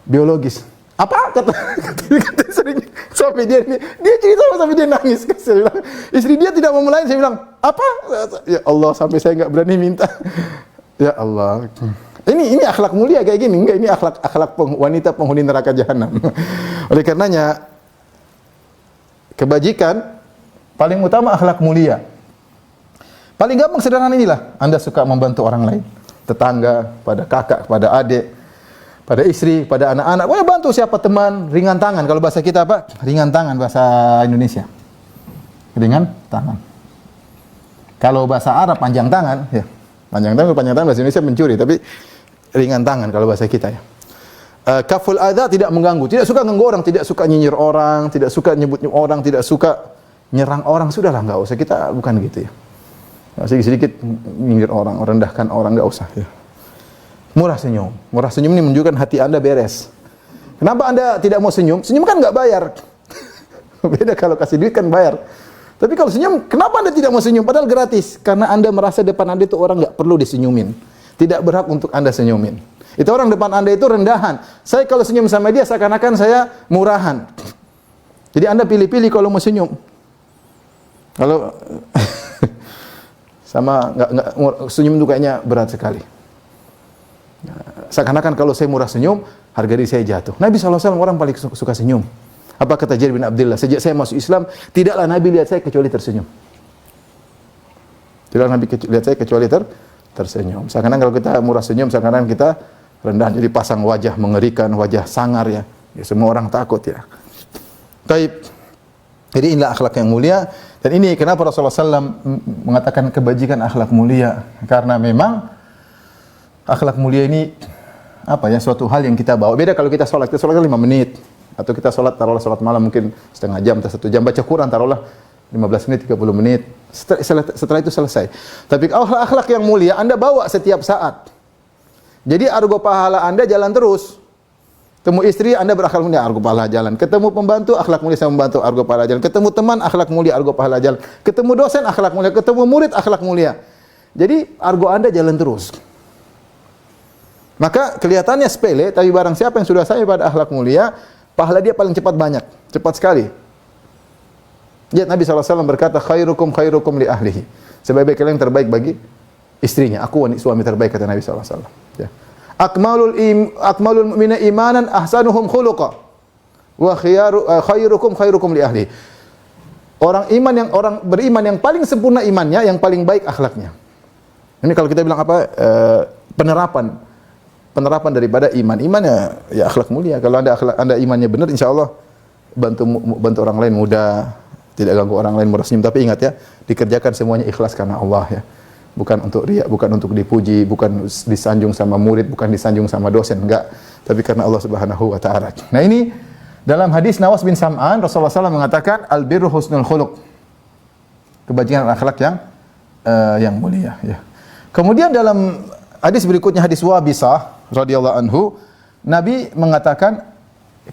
biologis. Apa? Kata sering sampai dia cerita sampai dia nangis. Saya bilang, istri dia tidak mau melayani. Saya bilang, apa? Ya Allah, sampai saya enggak berani minta. Ya Allah. Ini akhlak mulia kayak gini. Enggak, ini akhlak wanita penghuni neraka jahanam. Oleh karenanya kebajikan paling utama akhlak mulia. Paling gampang sederhana inilah. Anda suka membantu orang lain, tetangga, pada kakak, pada adik, pada istri, pada anak-anak. Pokoknya bantu siapa teman, ringan tangan. Kalau bahasa kita apa? Ringan tangan bahasa Indonesia. Ringan tangan. Kalau bahasa Arab panjang tangan, ya. Panjang tangan bahasa Indonesia mencuri, tapi ringan tangan kalau bahasa kita ya. Kaful adza, tidak mengganggu, tidak suka ganggu orang, tidak suka nyinyir orang, tidak suka nyebut orang, tidak suka nyerang orang. Sudahlah, enggak usah, kita bukan gitu ya. Sedikit-sedikit nyinyir orang, rendahkan orang, enggak usah ya. Murah senyum. Murah senyum ini menunjukkan hati Anda beres. Kenapa Anda tidak mau senyum? Senyum kan enggak bayar. Beda kalau kasih duit kan bayar. Tapi kalau senyum, kenapa Anda tidak mau senyum? Padahal gratis. Karena Anda merasa depan Anda itu orang enggak perlu disenyumin. Tidak berhak untuk Anda senyumin. Itu orang depan Anda itu rendahan. Saya kalau senyum sama dia seakan-akan saya murahan. Jadi Anda pilih-pilih kalau mau senyum. Kalau sama enggak senyum itu kayaknya berat sekali. Seakan-akan kalau saya murah senyum, harga diri saya jatuh. Nabi SAW orang paling suka senyum. Apa kata Jarir bin Abdullah? Sejak saya masuk Islam, tidaklah Nabi lihat saya kecuali tersenyum. Tidaklah Nabi lihat saya kecuali tersenyum. Seakan-akan kalau kita murah senyum, seakan-akan kita rendah. Jadi pasang wajah mengerikan, wajah sangar ya. Semua orang takut ya. Taib. Jadi inilah akhlak yang mulia. Dan ini kenapa Rasulullah SAW mengatakan kebajikan akhlak mulia, karena memang akhlak mulia ini apa ya, suatu hal yang kita bawa. Beda kalau kita sholat 5 menit, atau kita sholat taruhlah sholat malam mungkin setengah jam atau 1 jam, baca Quran taruhlah 15 menit, 30 menit. Setelah itu selesai. Tapi akhlak yang mulia Anda bawa setiap saat. Jadi argo pahala Anda jalan terus. Ketemu istri, Anda berakhlak mulia, argo pahala jalan. Ketemu pembantu, akhlak mulia sama membantu, argo pahala jalan. Ketemu teman, akhlak mulia, argo pahala jalan. Ketemu dosen, akhlak mulia. Ketemu murid, akhlak mulia. Jadi argo Anda jalan terus. Maka kelihatannya sepele, tapi barang siapa yang sudah sampai pada akhlak mulia, pahala dia paling cepat banyak, cepat sekali. Lihat Nabi SAW berkata, khairukum li ahlihi. Sebaik-baik kalian yang terbaik bagi istrinya. Aku suami terbaik, kata Nabi SAW. Ya. Akmalul mu'mina imanan ahsanuhum khuluqa wa khairukum li ahlihi. Orang beriman yang paling sempurna imannya, yang paling baik akhlaknya. Ini kalau kita bilang apa? Penerapan daripada iman. Iman ya akhlak mulia. Kalau Anda imannya benar, insyaallah bantu orang lain mudah, tidak ganggu orang lain, murah senyum. Tapi ingat ya, dikerjakan semuanya ikhlas karena Allah ya. Bukan untuk riya, bukan untuk dipuji, bukan disanjung sama murid, bukan disanjung sama dosen, enggak. Tapi karena Allah Subhanahu wa taala. Nah, ini dalam hadis Nawas bin Sam'an, Rasulullah SAW mengatakan albirru husnul khuluq. Kebajikan akhlak yang mulia ya. Kemudian dalam hadis berikutnya, hadis Wabisah radhiyallahu anhu, Nabi mengatakan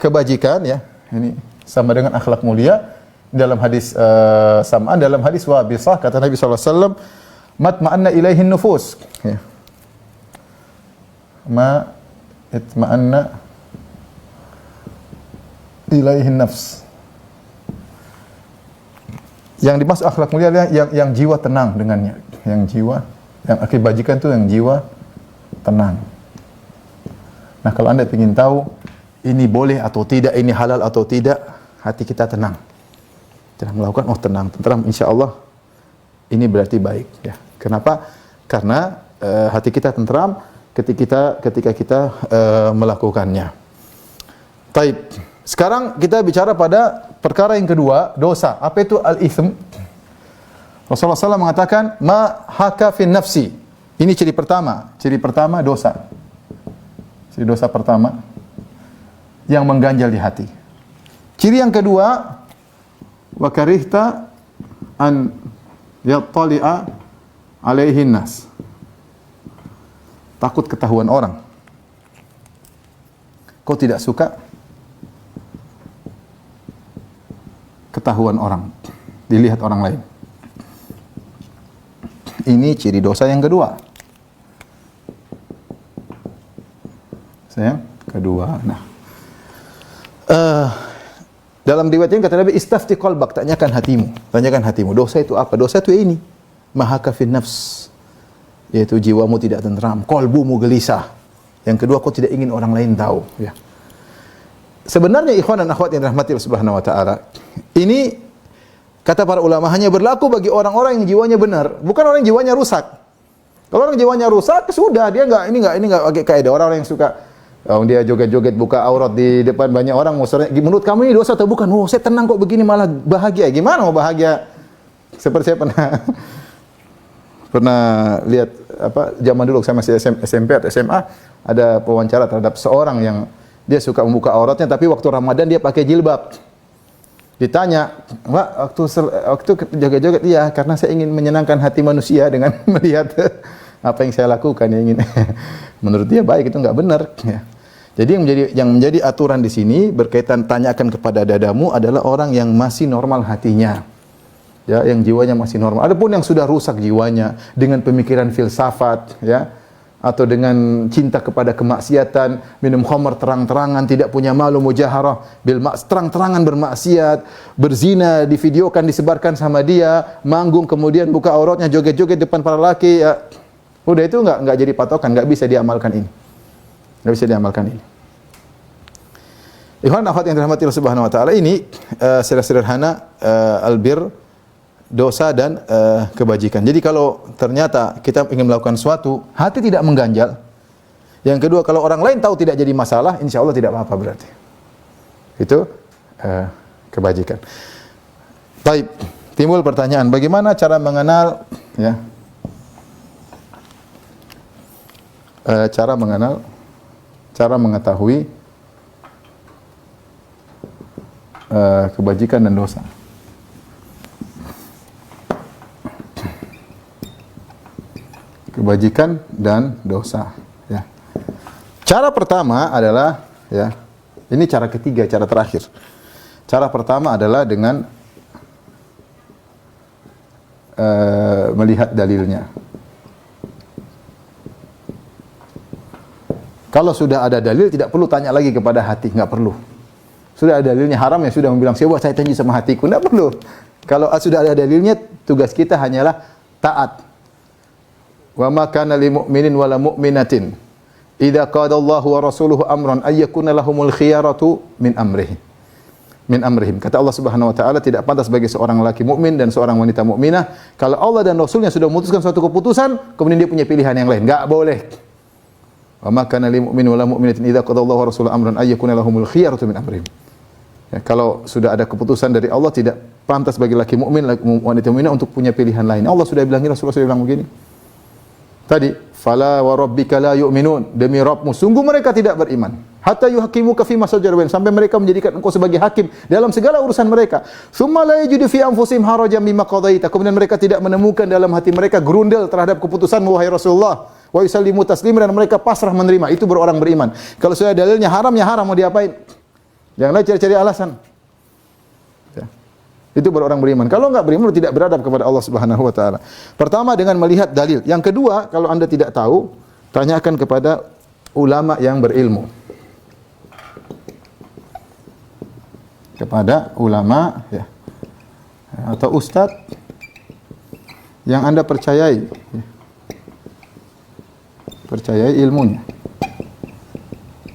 kebajikan ya, ini sama dengan akhlak mulia. Dalam hadis Sam'an, dalam hadis Wabisah kata Nabi SAW, matma'anna ilaihin nufus ya. Ma itma'anna ilaihin nafs. Yang dimaksud akhlak mulia adalah yang jiwa tenang dengannya, yang kebajikan itu yang jiwa tenang. Nah, kalau Anda ingin tahu ini boleh atau tidak, ini halal atau tidak, hati kita tenang. Tidak melakukan, tenang, tenteram, insyaallah ini berarti baik ya. Kenapa? Karena hati kita tenteram ketika kita melakukannya. Taib. Sekarang kita bicara pada perkara yang kedua, dosa. Apa itu al-itsm? Rasulullah SAW mengatakan ma haka fin nafsi. Ini ciri pertama. Ciri pertama dosa. Ciri dosa pertama yang mengganjal di hati. Ciri yang kedua, wa karihta an yattali'a alaihin nas. Takut ketahuan orang. Kau tidak suka ketahuan orang, dilihat orang lain. Ini ciri dosa yang kedua. Kedua. Nah, dalam riwayat ini kata Nabi, istafti qalbak, tanyakan hatimu. Dosa itu apa? Dosa itu ini, mahaka fin nafs, yaitu jiwamu tidak tenteram, qalbumu gelisah. Yang kedua, kau tidak ingin orang lain tahu. Ya. Sebenarnya ikhwan dan akhwat yang dirahmati Allah Subhanahu wa taala, ini kata para ulama hanya berlaku bagi orang-orang yang jiwanya benar, bukan orang yang jiwanya rusak. Kalau orang jiwanya rusak, sudah dia enggak pakai kaidah. Orang-orang yang suka dia joget-joget buka aurat di depan banyak orang, menurut kamu ini dosa atau bukan? Oh, saya tenang kok begini malah bahagia. Gimana mau bahagia? Seperti saya pernah lihat zaman dulu saya masih SMP atau SMA, ada wawancara terhadap seorang yang dia suka membuka auratnya, tapi waktu Ramadan dia pakai jilbab. Ditanya, "Pak, waktu joget-joget?" "Iya, karena saya ingin menyenangkan hati manusia dengan melihat apa yang saya lakukan." Menurut dia baik, itu enggak benar ya. Jadi yang menjadi aturan di sini berkaitan tanyakan kepada dadamu adalah orang yang masih normal hatinya. Ya, yang jiwanya masih normal. Adapun yang sudah rusak jiwanya dengan pemikiran filsafat ya, atau dengan cinta kepada kemaksiatan, minum khamar terang-terangan, tidak punya malu, mujaharah bil terang-terangan bermaksiat, berzina, divideokan, disebarkan sama dia, manggung kemudian buka auratnya, joget-joget depan para laki ya. Udah itu enggak jadi patokan, enggak bisa diamalkan ini. Enggak bisa diamalkan ini. Ikhwan akhwat yang dirahmati Allah Subhanahu wa taala, ini secara sederhana albir, dosa dan kebajikan. Jadi kalau ternyata kita ingin melakukan sesuatu, hati tidak mengganjal. Yang kedua, kalau orang lain tahu tidak jadi masalah, insyaallah tidak apa-apa berarti. Itu kebajikan. Baik. timbul pertanyaan, bagaimana cara mengenal ya? Cara mengetahui kebajikan dan dosa. Kebajikan dan dosa, ya. Cara pertama adalah, ya, ini cara ketiga, cara terakhir. Cara pertama adalah dengan melihat dalilnya. Kalau sudah ada dalil, tidak perlu tanya lagi kepada hati, nggak perlu. Sudah ada dalilnya haram, ya sudah bilang, saya janji sama hatiku, nggak perlu. Kalau sudah ada dalilnya, tugas kita hanyalah taat. Wa ma kana lil mu'minin wala mu'minatin idza qada Allahu wa rasuluhu amran ay yakuna lahumul khiyaratu min amrihim. Kata Allah Subhanahu wa taala, tidak pantas bagi seorang laki mukmin dan seorang wanita mukminah kalau Allah dan Rasulnya sudah memutuskan suatu keputusan, kemudian dia punya pilihan yang lain. Enggak boleh. Wa ma kana lil mu'minin wala mu'minatin idza qada Allahu wa rasuluhu amran ay yakuna lahumul khiyaratu min amrihim. Ya, kalau sudah ada keputusan dari Allah, tidak pantas bagi laki mukmin, wanita mukminah untuk punya pilihan lain. Allah sudah bilang, Rasulullah sudah bilang begini. Tadi, fala wa rabbika la yu'minun, demi Rabbmu sungguh mereka tidak beriman. Hatta yuhakimuka fi ma shajara bainahum, sampai mereka menjadikan engkau sebagai hakim dalam segala urusan mereka. Tsumma la yajidu fi anfusihim harajan mimma qadaita, kemudian mereka tidak menemukan dalam hati mereka gerundel terhadap keputusan wahai Rasulullah. Wa yusallimu taslima, dan mereka pasrah menerima. Itu berorang beriman. Kalau sudah dalilnya haram, ya haram, mau diapain? Janganlah cari-cari alasan. Ya. Itu baru orang beriman. Kalau enggak beriman, tidak beradab kepada Allah Subhanahu wa taala. Pertama dengan melihat dalil. Yang kedua, kalau Anda tidak tahu, tanyakan kepada ulama yang berilmu. Kepada ulama, ya, atau ustadz yang Anda percayai, ya. Percayai ilmunya.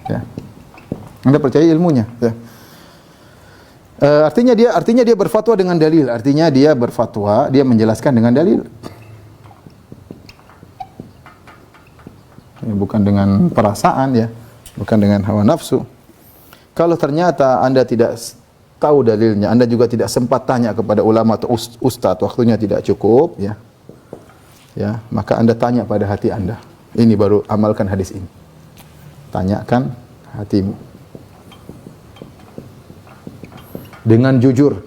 Ya. Anda percayai ilmunya, ya. Artinya dia berfatwa dengan dalil. Artinya dia berfatwa, dia menjelaskan dengan dalil. Ya, bukan dengan perasaan, ya, bukan dengan hawa nafsu. Kalau ternyata Anda tidak tahu dalilnya, Anda juga tidak sempat tanya kepada ulama atau ustadz, waktunya tidak cukup, ya, ya, maka Anda tanya pada hati Anda. Ini baru amalkan hadis ini. Tanyakan hatimu. Dengan jujur.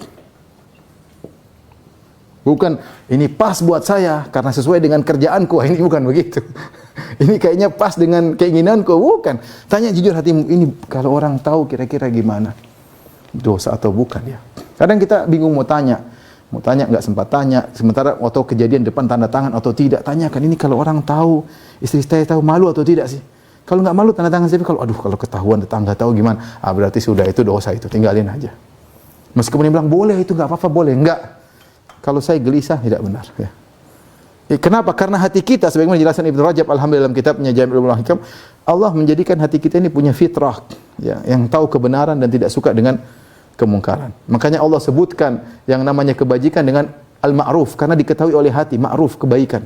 Bukan, ini pas buat saya karena sesuai dengan kerjaanku. Ini bukan begitu. Ini kayaknya pas dengan keinginanku. Bukan. Tanya jujur hatimu. Ini kalau orang tahu kira-kira gimana? Dosa atau bukan, ya? Kadang kita bingung mau tanya. Mau tanya, nggak sempat tanya. Sementara waktu kejadian depan tanda tangan atau tidak. Tanyakan, ini kalau orang tahu, istri saya tahu, malu atau tidak sih? Kalau nggak malu, tanda tangan saya. Kalau ketahuan tetangga tahu gimana? Berarti sudah, itu dosa itu. Tinggalin aja. Meskipun dia bilang, boleh itu, nggak apa-apa, boleh. Enggak. Kalau saya gelisah, tidak benar. Ya. Kenapa? Karena hati kita, sebagaimana dijelaskan Ibnu Rajab, alhamdulillah, dalam kitabnya Jami'ul Hikam, Allah menjadikan hati kita ini punya fitrah, ya, yang tahu kebenaran dan tidak suka dengan kemungkaran. Makanya Allah sebutkan yang namanya kebajikan dengan al-ma'ruf, karena diketahui oleh hati, ma'ruf, kebaikan.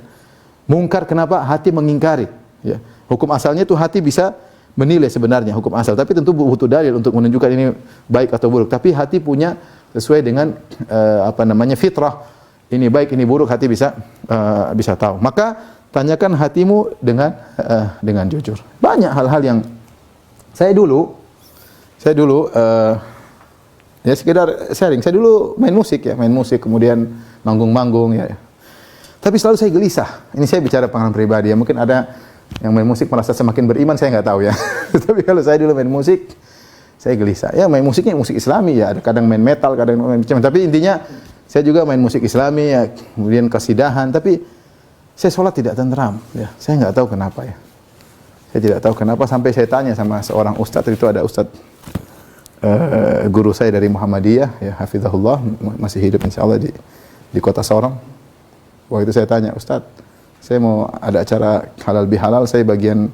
Mungkar, kenapa? Hati mengingkari. Ya. Hukum asalnya itu hati bisa menilai sebenarnya hukum asal, tapi tentu butuh dalil untuk menunjukkan ini baik atau buruk. Tapi hati punya sesuai dengan fitrah, ini baik, ini buruk, hati bisa tahu. Maka tanyakan hatimu dengan jujur. Banyak hal-hal yang saya dulu ya sekedar sharing. Saya dulu main musik, kemudian manggung-manggung, ya. Tapi selalu saya gelisah. Ini saya bicara pengalaman pribadi, ya. Mungkin ada yang main musik merasa semakin beriman, saya nggak tahu, ya. Tapi kalau saya dulu main musik, saya gelisah. Ya, main musiknya musik Islami, ya. Kadang main metal, kadang main macam. Tapi intinya saya juga main musik Islami, ya. Kemudian kasidahan. Tapi saya sholat tidak tenteram, ya. Saya nggak tahu kenapa, ya. Saya tidak tahu kenapa, sampai saya tanya sama seorang ustadz. Itu ada ustadz guru saya dari Muhammadiyah, ya, hafizahullah, masih hidup insyaallah di kota Sorong. Waktu itu saya tanya, Ustadz, saya mau ada acara halal bihalal, saya bagian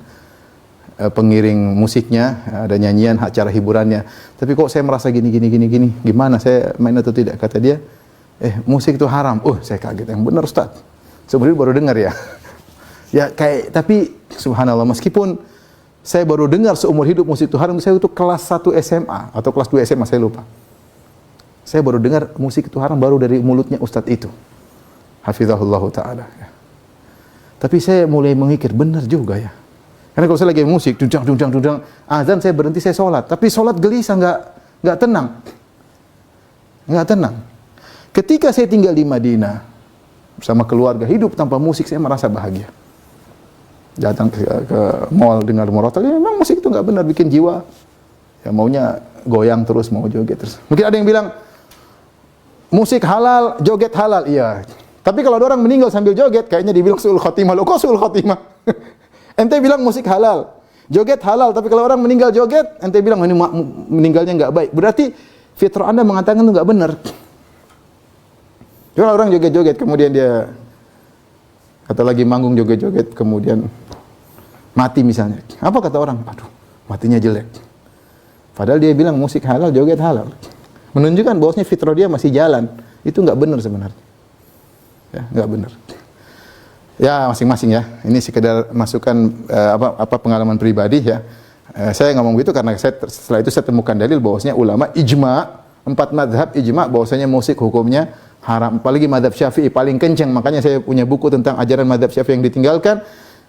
pengiring musiknya, ada nyanyian, acara hiburannya. Tapi kok saya merasa gini. Gimana, saya main atau tidak? Kata dia, musik itu haram. Saya kaget. Yang benar, Ustaz. Sebenarnya baru dengar, ya. Ya tapi subhanallah, meskipun saya baru dengar seumur hidup musik itu haram, saya itu kelas 1 SMA atau kelas 2 SMA, saya lupa. Saya baru dengar musik itu haram baru dari mulutnya ustadz itu. Hafizahullah ta'ala. Ya. Tapi saya mulai mengikir, benar juga ya. Karena kalau saya lagi musik, dudang, azan saya berhenti, saya sholat. Tapi sholat gelisah, nggak tenang. Nggak tenang. Ketika saya tinggal di Madinah, bersama keluarga, hidup tanpa musik, saya merasa bahagia. Datang ke mall, dengar murotal, ya memang musik itu nggak benar, bikin jiwa. Ya maunya goyang terus, mau joget terus. Mungkin ada yang bilang, musik halal, joget halal. Iya. Tapi kalau ada orang meninggal sambil joget, kayaknya dibilang su'ul khotimah. Loh, kok su'ul khotimah? Ente bilang musik halal, joget halal. Tapi kalau orang meninggal joget, ente bilang ini meninggalnya nggak baik. Berarti fitrah Anda mengatakan itu nggak benar. Kalau orang joget-joget, kemudian dia kata lagi manggung joget-joget, kemudian mati misalnya. Apa kata orang? Aduh, matinya jelek. Padahal dia bilang musik halal, joget halal. Menunjukkan bahwasanya fitrah dia masih jalan. Itu nggak benar sebenarnya. Ya, nggak benar. Ya, masing-masing ya. Ini sekedar masukan pengalaman pribadi ya. Saya ngomong begitu karena setelah itu saya temukan dalil bahwasanya ulama ijma, 4 mazhab ijma bahwasanya musik hukumnya haram. Apalagi mazhab Syafi'i paling kencang. Makanya saya punya buku tentang ajaran mazhab Syafi'i yang ditinggalkan.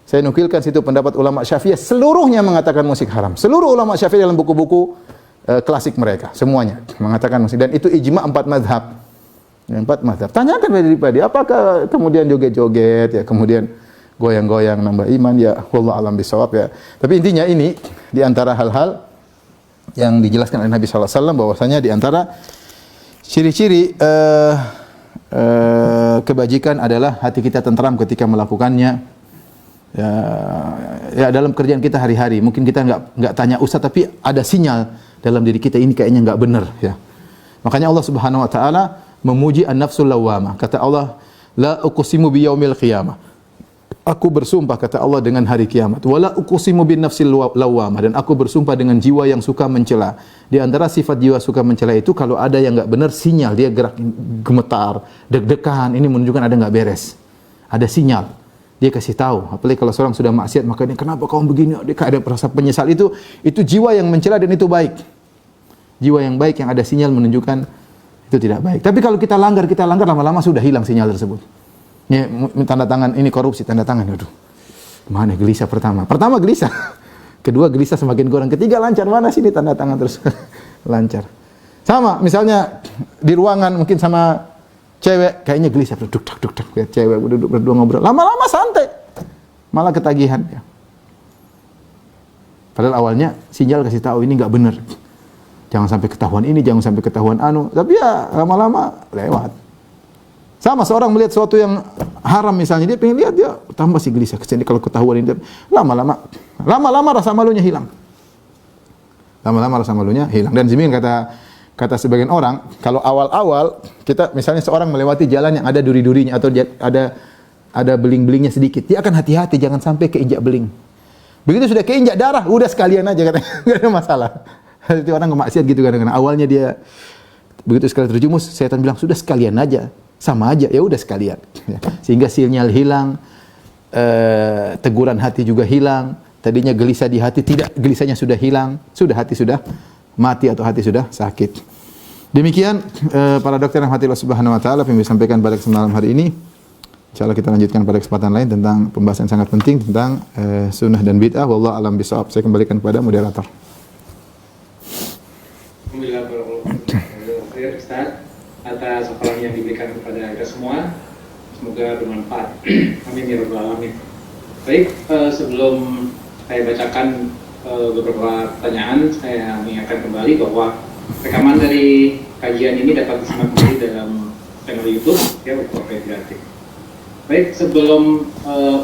Saya nukilkan situ pendapat ulama Syafi'i seluruhnya mengatakan musik haram. Seluruh ulama Syafi'i dalam buku-buku klasik mereka semuanya mengatakan musik, dan itu ijma 4 mazhab. 4 mazhab. Tanyakan pribadi, apakah kemudian joget-joget ya, kemudian goyang-goyang nambah iman ya, wallahu alam bisawab ya. Tapi intinya ini di antara hal-hal yang dijelaskan oleh Nabi sallallahu alaihi wasallam bahwasanya di antara ciri-ciri kebajikan adalah hati kita tentram ketika melakukannya. Ya dalam kerjaan kita hari-hari, mungkin kita nggak tanya ustaz, tapi ada sinyal dalam diri kita ini kayaknya nggak benar ya. Makanya Allah Subhanahu wa taala memuji an-nafsul lawwamah. Kata Allah, la uqsimu biyaumil qiyamah. Aku bersumpah, kata Allah, dengan hari kiamat. Wala uqsimu bin nafsil lawwamah, dan aku bersumpah dengan jiwa yang suka mencela. Di antara sifat jiwa suka mencela itu kalau ada yang enggak benar, sinyal dia gerak gemetar, deg-degan, ini menunjukkan ada enggak beres. Ada sinyal. Dia kasih tahu. Apalagi kalau seorang sudah maksiat, maka dia, kenapa kau begini? Dia ada rasa penyesal. Itu jiwa yang mencela dan itu baik. Jiwa yang baik yang ada sinyal menunjukkan itu tidak baik. Tapi kalau kita langgar lama-lama sudah hilang sinyal tersebut. Ya, tanda tangan ini korupsi, tanda tangan. Aduh, mana gelisah pertama gelisah. Kedua gelisah semakin kurang. Ketiga lancar, mana sini tanda tangan terus lancar. Sama, misalnya di ruangan mungkin sama cewek, kayaknya gelisah, duduk, cewek duduk berdua ngobrol. Lama-lama santai, malah ketagihan. Ya. Padahal awalnya sinyal kasih tahu ini nggak benar. Jangan sampai ketahuan ini, jangan sampai ketahuan anu. Tapi ya lama-lama lewat. Sama seorang melihat sesuatu yang haram misalnya, dia pengen lihat, dia tambah si gelisah. Kesini kalau ketahuan ini, lama-lama rasa malunya hilang. Lama-lama rasa malunya hilang. Dan Zimin kata sebagian orang, kalau awal-awal kita misalnya seorang melewati jalan yang ada duri-durinya atau ada beling-belingnya sedikit, dia akan hati-hati jangan sampai keinjak beling. Begitu sudah keinjak darah, udah sekalian aja katanya, enggak ada masalah. Itu orang kemaksiat gitu kadang-kadang. Awalnya dia begitu sekali terjumus, setan bilang sudah sekalian aja. Sama aja, ya udah sekalian. Sehingga sinyal hilang, teguran hati juga hilang. Tadinya gelisah di hati, tidak, gelisahnya sudah hilang. Sudah hati sudah mati atau hati sudah sakit. Demikian para dokter yang hati Allah Subhanahu wa taala yang disampaikan pada kesempatan malam hari ini. Insyaallah kita lanjutkan pada kesempatan lain tentang pembahasan sangat penting tentang sunnah dan bid'ah. Wallahu alam bisawab. Saya kembalikan kepada moderator. Alhamdulillah, Ustaz, atas apa yang diberikan kepada kita semua, semoga bermanfaat. Amin ya rabbal alamin. Baik, sebelum saya bacakan beberapa pertanyaan, saya mengingatkan kembali bahwa rekaman dari kajian ini dapat disimak kembali dalam channel YouTube ya, Waktu Kreatif. Baik, sebelum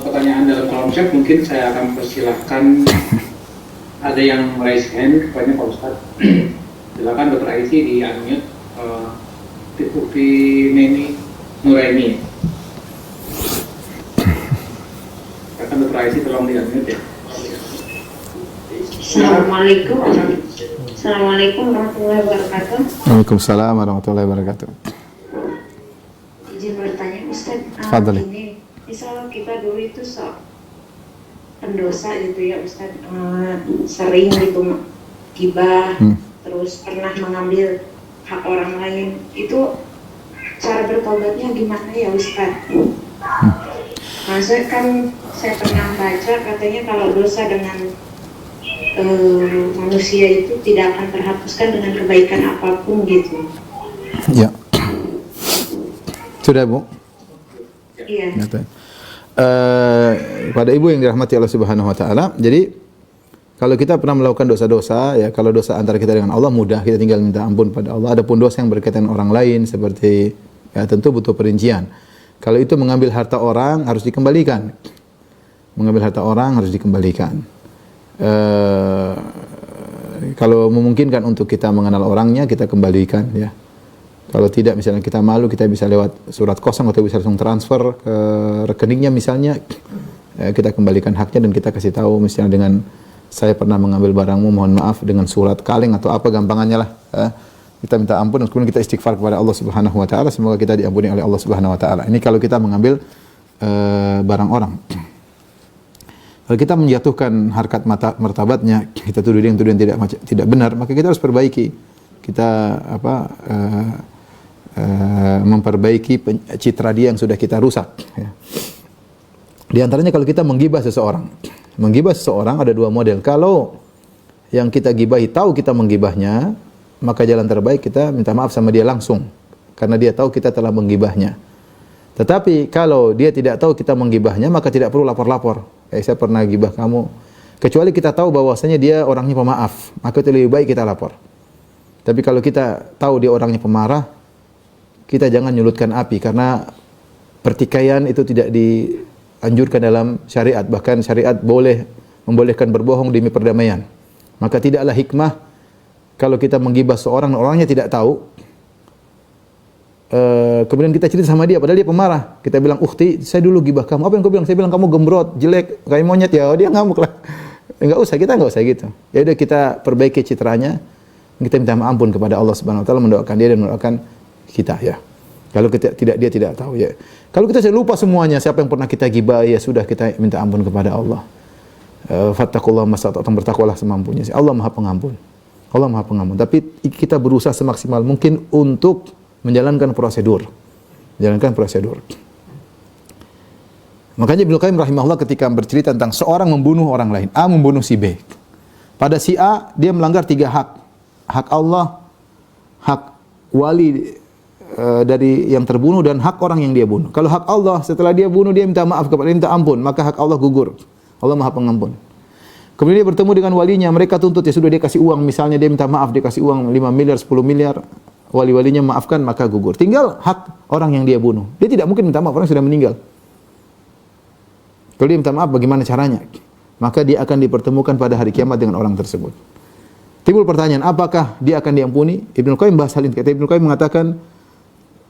pertanyaan dalam kolom chat, mungkin saya akan persilahkan ada yang raise hand kepada Pak Ustadz. Silakan Dr. Aisy di unmute. Ufi Neni Nuraini. Silakan Dr. Aisy, tolong di unmute ya. Assalamualaikum warahmatullahi wabarakatuh. Waalaikumsalam warahmatullahi wabarakatuh. Izin bertanya Ustaz, ini misal kita dulu itu pendosa gitu ya Ustaz, sering gitu gibah, terus pernah mengambil hak orang lain, itu cara bertobatnya gimana ya Ustaz? Maksudnya kan saya pernah baca katanya kalau dosa dengan manusia itu tidak akan terhapuskan dengan kebaikan apapun gitu. Ya. Sudah Bu? Iya. Pada ibu yang dirahmati Allah Subhanahu wa taala, jadi kalau kita pernah melakukan dosa-dosa, ya kalau dosa antara kita dengan Allah mudah, kita tinggal minta ampun pada Allah. Adapun dosa yang berkaitan dengan orang lain seperti ya tentu butuh perincian. Kalau itu mengambil harta orang harus dikembalikan. Mengambil harta orang harus dikembalikan. Kalau memungkinkan untuk kita mengenal orangnya, kita kembalikan ya. Kalau tidak, misalnya kita malu, kita bisa lewat surat kosong atau bisa langsung transfer ke rekeningnya misalnya, kita kembalikan haknya dan kita kasih tahu misalnya dengan saya pernah mengambil barangmu, mohon maaf, dengan surat kaleng atau apa gampangannya lah. Kita minta ampun dan kemudian kita istighfar kepada Allah Subhanahu wa taala, semoga kita diampuni oleh Allah Subhanahu wa taala. Ini kalau kita mengambil barang orang. Kalau kita menjatuhkan harkat martabatnya, kita tuduh dia yang tidak benar, maka kita harus perbaiki. Kita memperbaiki citra dia yang sudah kita rusak. Ya. Di antaranya kalau kita menggibah seseorang. Menggibah seseorang ada dua model. Kalau yang kita gibahi tahu kita menggibahnya, maka jalan terbaik kita minta maaf sama dia langsung. Karena dia tahu kita telah menggibahnya. Tetapi kalau dia tidak tahu kita menggibahnya, maka tidak perlu lapor-lapor. Saya pernah gibah kamu. Kecuali kita tahu bahwasanya dia orangnya pemaaf, maka itu lebih baik kita lapor. Tapi kalau kita tahu dia orangnya pemarah, kita jangan nyulutkan api, karena pertikaian itu tidak dianjurkan dalam syariat. Bahkan syariat membolehkan berbohong demi perdamaian. Maka tidaklah hikmah kalau kita menggibah seorang, orangnya tidak tahu, kemudian kita cerita sama dia, padahal dia pemarah. Kita bilang, "Ukhti, saya dulu gibah kamu." Apa yang kau bilang? Saya bilang kamu gembrot, jelek, kayak monyet. Ya, dia ngamuk lah. Kita enggak usah gitu. Ya udah, kita perbaiki citranya. Kita minta ampun kepada Allah Subhanahu wa taala, mendoakan dia dan mendoakan kita ya. Kalau kita dia tidak tahu ya. Kalau kita lupa semuanya, siapa yang pernah kita gibah, ya sudah, kita minta ampun kepada Allah. Fattaqullaha masata'tum, bertakwalah semampunya. Allah Maha Pengampun. Allah Maha Pengampun. Tapi kita berusaha semaksimal mungkin untuk menjalankan prosedur. Makanya Ibnu Qayyim rahimahullah ketika bercerita tentang seorang membunuh orang lain, A membunuh si B. Pada si A, dia melanggar 3 hak. Hak Allah, hak wali dari yang terbunuh, dan hak orang yang dia bunuh. Kalau hak Allah, setelah dia bunuh, dia minta maaf kepada dia, minta ampun, maka hak Allah gugur. Allah Maha Pengampun. Kemudian dia bertemu dengan walinya, mereka tuntut, ya sudah, dia kasih uang, misalnya dia minta maaf, dia kasih uang 5 miliar, 10 miliar, wali-walinya maafkan, maka gugur. Tinggal hak orang yang dia bunuh. Dia tidak mungkin minta maaf, orang sudah meninggal. Kalau dia minta maaf, bagaimana caranya? Maka dia akan dipertemukan pada hari kiamat dengan orang tersebut. Timbul pertanyaan, apakah dia akan diampuni? Ibnu Qayyim bahas hal ini. Kata Ibnu Qayyim mengatakan,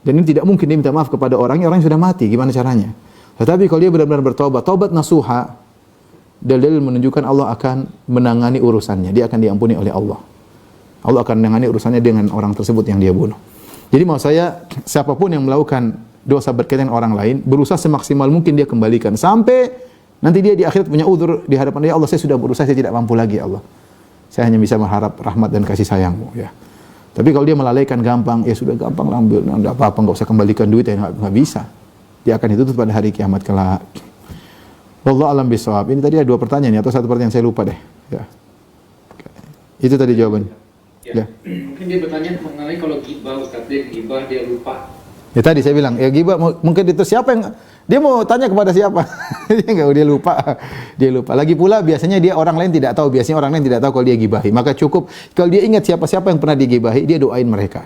dan ini tidak mungkin dia minta maaf kepada orang yang sudah mati. Gimana caranya? Tetapi kalau dia benar-benar bertobat, taubat nasuha, dalil menunjukkan Allah akan menangani urusannya. Dia akan diampuni oleh Allah. Allah akan menangani urusannya dengan orang tersebut yang dia bunuh. Jadi maksud saya, siapapun yang melakukan dosa berkaitan dengan orang lain, berusaha semaksimal mungkin dia kembalikan. Sampai nanti dia di akhirat punya uzur di hadapan dia, Allah, saya sudah berusaha, saya tidak mampu lagi, Allah. Saya hanya bisa mengharap rahmat dan kasih sayangmu. Ya. Tapi kalau dia melalaikan gampang, ya sudah gampang lah ambil, enggak apa-apa, enggak usah kembalikan duit, ya enggak bisa. Dia akan dituntut pada hari kiamat kelak. Wallahu a'lam bishawab. Ini tadi ada 2 pertanyaan ya, atau 1 pertanyaan saya lupa deh. Ya. Itu tadi jawabannya. Ya. Mungkin dia bertanya mengenai kalau gibah, Ustaz, dia gibah, dia lupa. Ya tadi saya bilang, ya gibah mungkin itu siapa yang dia mau tanya kepada siapa? dia lupa. Dia lupa. Lagi pula biasanya dia orang lain tidak tahu, biasanya orang lain tidak tahu kalau dia gibahi. Maka cukup kalau dia ingat siapa-siapa yang pernah digibahi, dia doain mereka.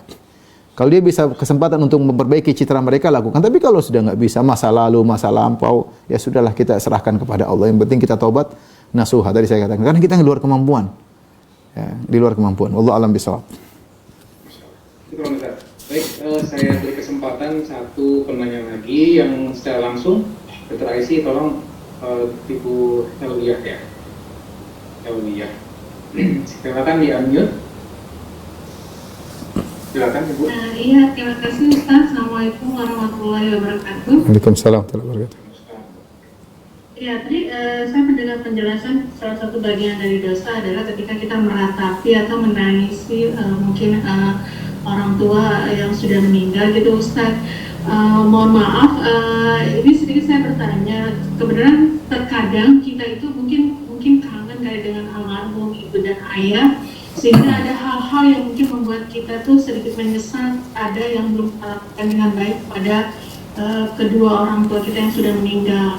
Kalau dia bisa kesempatan untuk memperbaiki citra mereka, lakukan. Tapi kalau sudah enggak bisa, masa lalu, masa lampau, ya sudahlah, kita serahkan kepada Allah. Yang penting kita taubat nasuha, tadi saya katakan, karena kita di luar kemampuan. Ya, di luar kemampuan. Wallahu a'lam bishawab. Baik, saya beri kesempatan 1 penanya lagi yang secara langsung. Dr. Aisy, tolong Ibu Helwiyah ya. Helwiyah. Silakan di-unmute. Silakan Ibu. Iya, terima kasih Ustaz. Assalamualaikum warahmatullahi wabarakatuh. Waalaikumsalam warahmatullahi wabarakatuh. Ya, tadi saya mendengar penjelasan salah satu bagian dari dosa adalah ketika kita meratapi atau menangisi mungkin orang tua yang sudah meninggal gitu Ustaz. Mohon maaf, ini sedikit saya bertanya. Kebenaran terkadang kita itu mungkin kangen kayak dengan almarhum ibu dan ayah, sehingga ada hal-hal yang mungkin membuat kita tuh sedikit menyesal ada yang belum kita lakukan dengan baik pada kedua orang tua kita yang sudah meninggal.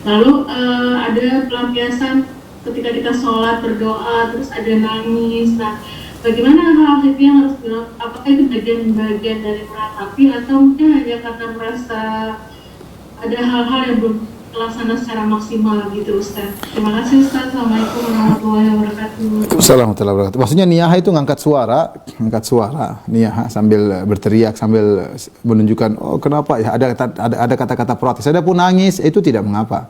Lalu ada pelampiasan ketika kita sholat berdoa terus ada nangis. Nah, bagaimana hal itu yang harus dilakukan? Apakah itu bagian dari meratapi atau mungkin hanya karena merasa ada hal-hal yang belum terlaksana secara maksimal gitu Ustaz? Terima kasih Ustaz. Assalamualaikum warahmatullahi wabarakatuh. Waalaikumsalam warahmatullahi wabarakatuh. Maksudnya niyah itu ngangkat suara, niyah sambil berteriak, sambil menunjukkan, oh kenapa ya, ada kata-kata protes. Adapun nangis itu tidak mengapa.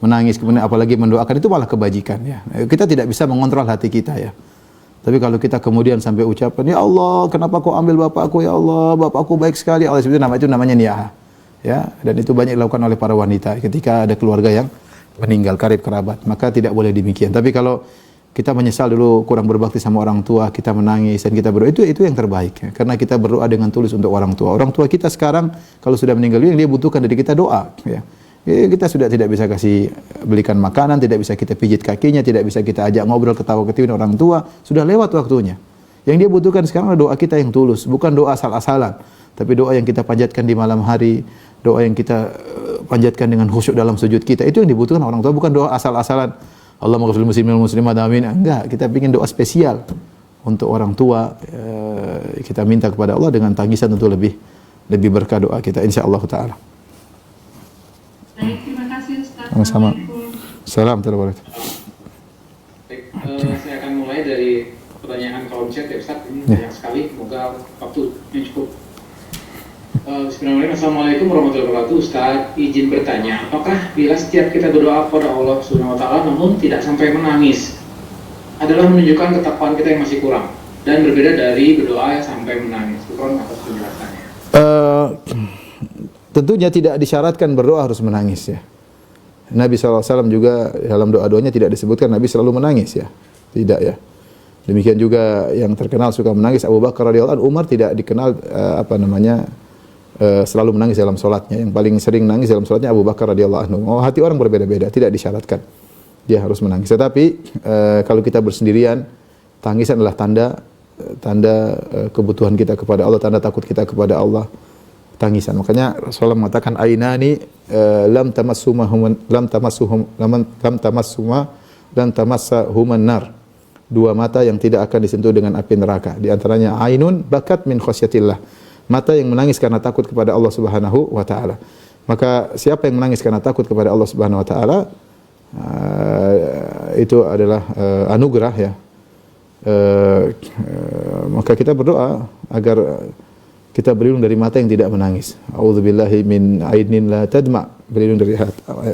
Menangis kemudian apalagi mendoakan itu malah kebajikan ya. Kita tidak bisa mengontrol hati kita ya. Tapi kalau kita kemudian sampai ucapan, ya Allah, kenapa kau ambil bapakku, ya Allah, bapakku baik sekali. Allah itu namanya niyah. Ya, dan itu banyak dilakukan oleh para wanita ketika ada keluarga yang meninggal, karib kerabat, maka tidak boleh demikian. Tapi kalau kita menyesal dulu kurang berbakti sama orang tua, kita menangis dan kita berdoa, itu yang terbaik ya. Karena kita berdoa dengan tulus untuk orang tua. Orang tua kita sekarang kalau sudah meninggal, yang dia butuhkan dari kita doa ya. Kita sudah tidak bisa kasih belikan makanan, tidak bisa kita pijit kakinya, tidak bisa kita ajak ngobrol ketawa-ketiwi orang tua, sudah lewat waktunya. Yang dia butuhkan sekarang adalah doa kita yang tulus, bukan doa asal-asalan, tapi doa yang kita panjatkan di malam hari, doa yang kita panjatkan dengan khusyuk dalam sujud kita. Itu yang dibutuhkan orang tua, bukan doa asal-asalan. Allahumma ghfir lil muslimin wal muslimat amin. Enggak, kita ingin doa spesial untuk orang tua. Kita minta kepada Allah dengan tangisan tentu lebih berkah doa kita insyaallah taala. Baik, terima kasih Ustaz. Sama-sama. Assalamualaikum. Salam warahmatullahi Baik, saya akan mulai dari pertanyaan kolom chat ya Ustaz. Ini banyak sekali, semoga waktunya cukup. Bismillahirrahmanirrahim. Assalamualaikum warahmatullahi wabarakatuh. Ustaz, izin bertanya, apakah bila setiap kita berdoa kepada Allah Subhanahu wa taala namun tidak sampai menangis adalah menunjukkan ketakwaan kita yang masih kurang dan berbeda dari berdoa sampai menangis? Syukron atas penjelasannya. Tentunya tidak disyaratkan berdoa harus menangis ya. Nabi SAW juga dalam doa-doanya tidak disebutkan Nabi selalu menangis ya. Tidak ya. Demikian juga yang terkenal suka menangis Abu Bakar radhiyallahu anhu. Umar tidak dikenal selalu menangis dalam sholatnya. Yang paling sering nangis dalam sholatnya Abu Bakar radhiyallahu anhu. Oh, hati orang berbeda-beda, tidak disyaratkan dia harus menangis. Tetapi kalau kita bersendirian, tangisan adalah tanda kebutuhan kita kepada Allah, tanda takut kita kepada Allah. Tangisan. Makanya Rasulullah mengatakan ainani lam tamassahuma nar. Dua mata yang tidak akan disentuh dengan api neraka. Di antaranya ainun bakat min khasyatillah. Mata yang menangis karena takut kepada Allah Subhanahu wa taala. Maka siapa yang menangis karena takut kepada Allah Subhanahu wa taala itu adalah anugerah ya. Maka kita berdoa agar kita berlindung dari mata yang tidak menangis. A'udzubillahi min ainin la tadma. Berlindung dari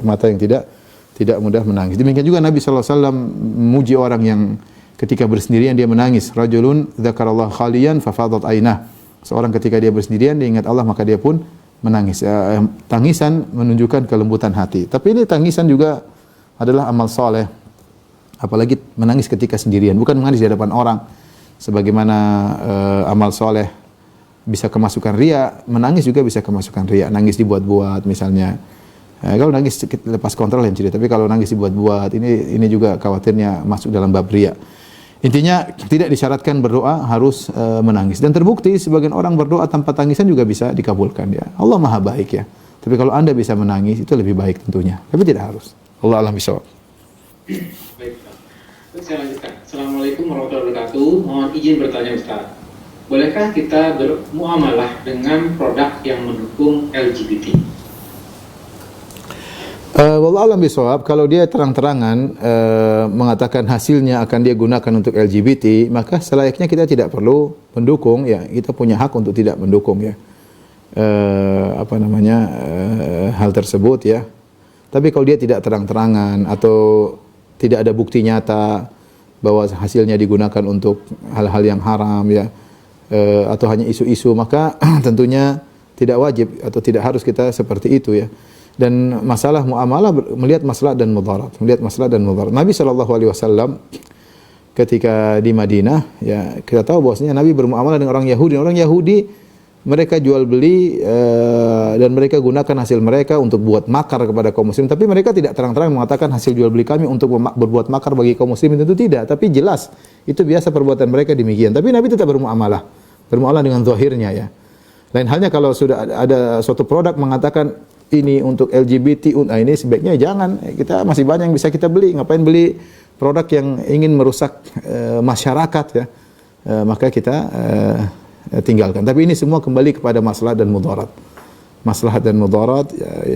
mata yang tidak mudah menangis. Demikian juga Nabi sallallahu alaihi wasallam memuji orang yang ketika bersendirian dia menangis. Rajulun dzakarallaha khaliyan fa fadat ainah. Seorang ketika dia bersendirian dia ingat Allah maka dia pun menangis. Tangisan menunjukkan kelembutan hati. Tapi ini tangisan juga adalah amal soleh. Apalagi menangis ketika sendirian, bukan menangis di hadapan orang. Sebagaimana amal soleh bisa kemasukan riya, menangis juga bisa kemasukan riya. Nangis dibuat-buat misalnya. Kalau nangis lepas kontrol yang cerita, tapi kalau nangis dibuat-buat ini juga khawatirnya masuk dalam bab riya. Intinya tidak disyaratkan berdoa harus menangis. Dan terbukti sebagian orang berdoa tanpa tangisan juga bisa dikabulkan ya. Allah Maha baik ya. Tapi kalau Anda bisa menangis itu lebih baik tentunya. Tapi tidak harus. Allah alam bisawab. Baik, saya lanjutkan. Assalamualaikum warahmatullahi wabarakatuh. Mohon izin bertanya Ustaz. Bolehkah kita bermuamalah dengan produk yang mendukung LGBT? Wallahu alam bisawab, kalau dia terang-terangan mengatakan hasilnya akan dia gunakan untuk LGBT, maka selayaknya kita tidak perlu mendukung ya. Kita punya hak untuk tidak mendukung ya. Hal tersebut ya. Tapi kalau dia tidak terang-terangan atau tidak ada bukti nyata bahwa hasilnya digunakan untuk hal-hal yang haram ya, atau hanya isu-isu, maka tentunya tidak wajib atau tidak harus kita seperti itu ya. Dan masalah muamalah melihat maslahat dan mudarat, Nabi SAW ketika di Madinah, ya kita tahu bahwasanya Nabi bermuamalah dengan orang Yahudi. Orang Yahudi mereka jual beli dan mereka gunakan hasil mereka untuk buat makar kepada kaum muslim. Tapi mereka tidak terang-terang mengatakan hasil jual beli kami untuk berbuat makar bagi kaum muslimin, tentu tidak. Tapi jelas itu biasa perbuatan mereka demikian. Tapi Nabi tetap bermuamalah dengan zahirnya ya. Lain halnya kalau sudah ada suatu produk mengatakan ini untuk LGBT, ini sebaiknya jangan. Kita masih banyak yang bisa kita beli. Ngapain beli produk yang ingin merusak masyarakat ya? Maka kita tinggalkan. Tapi ini semua kembali kepada maslahat dan mudarat. Maslahat dan mudarat ya,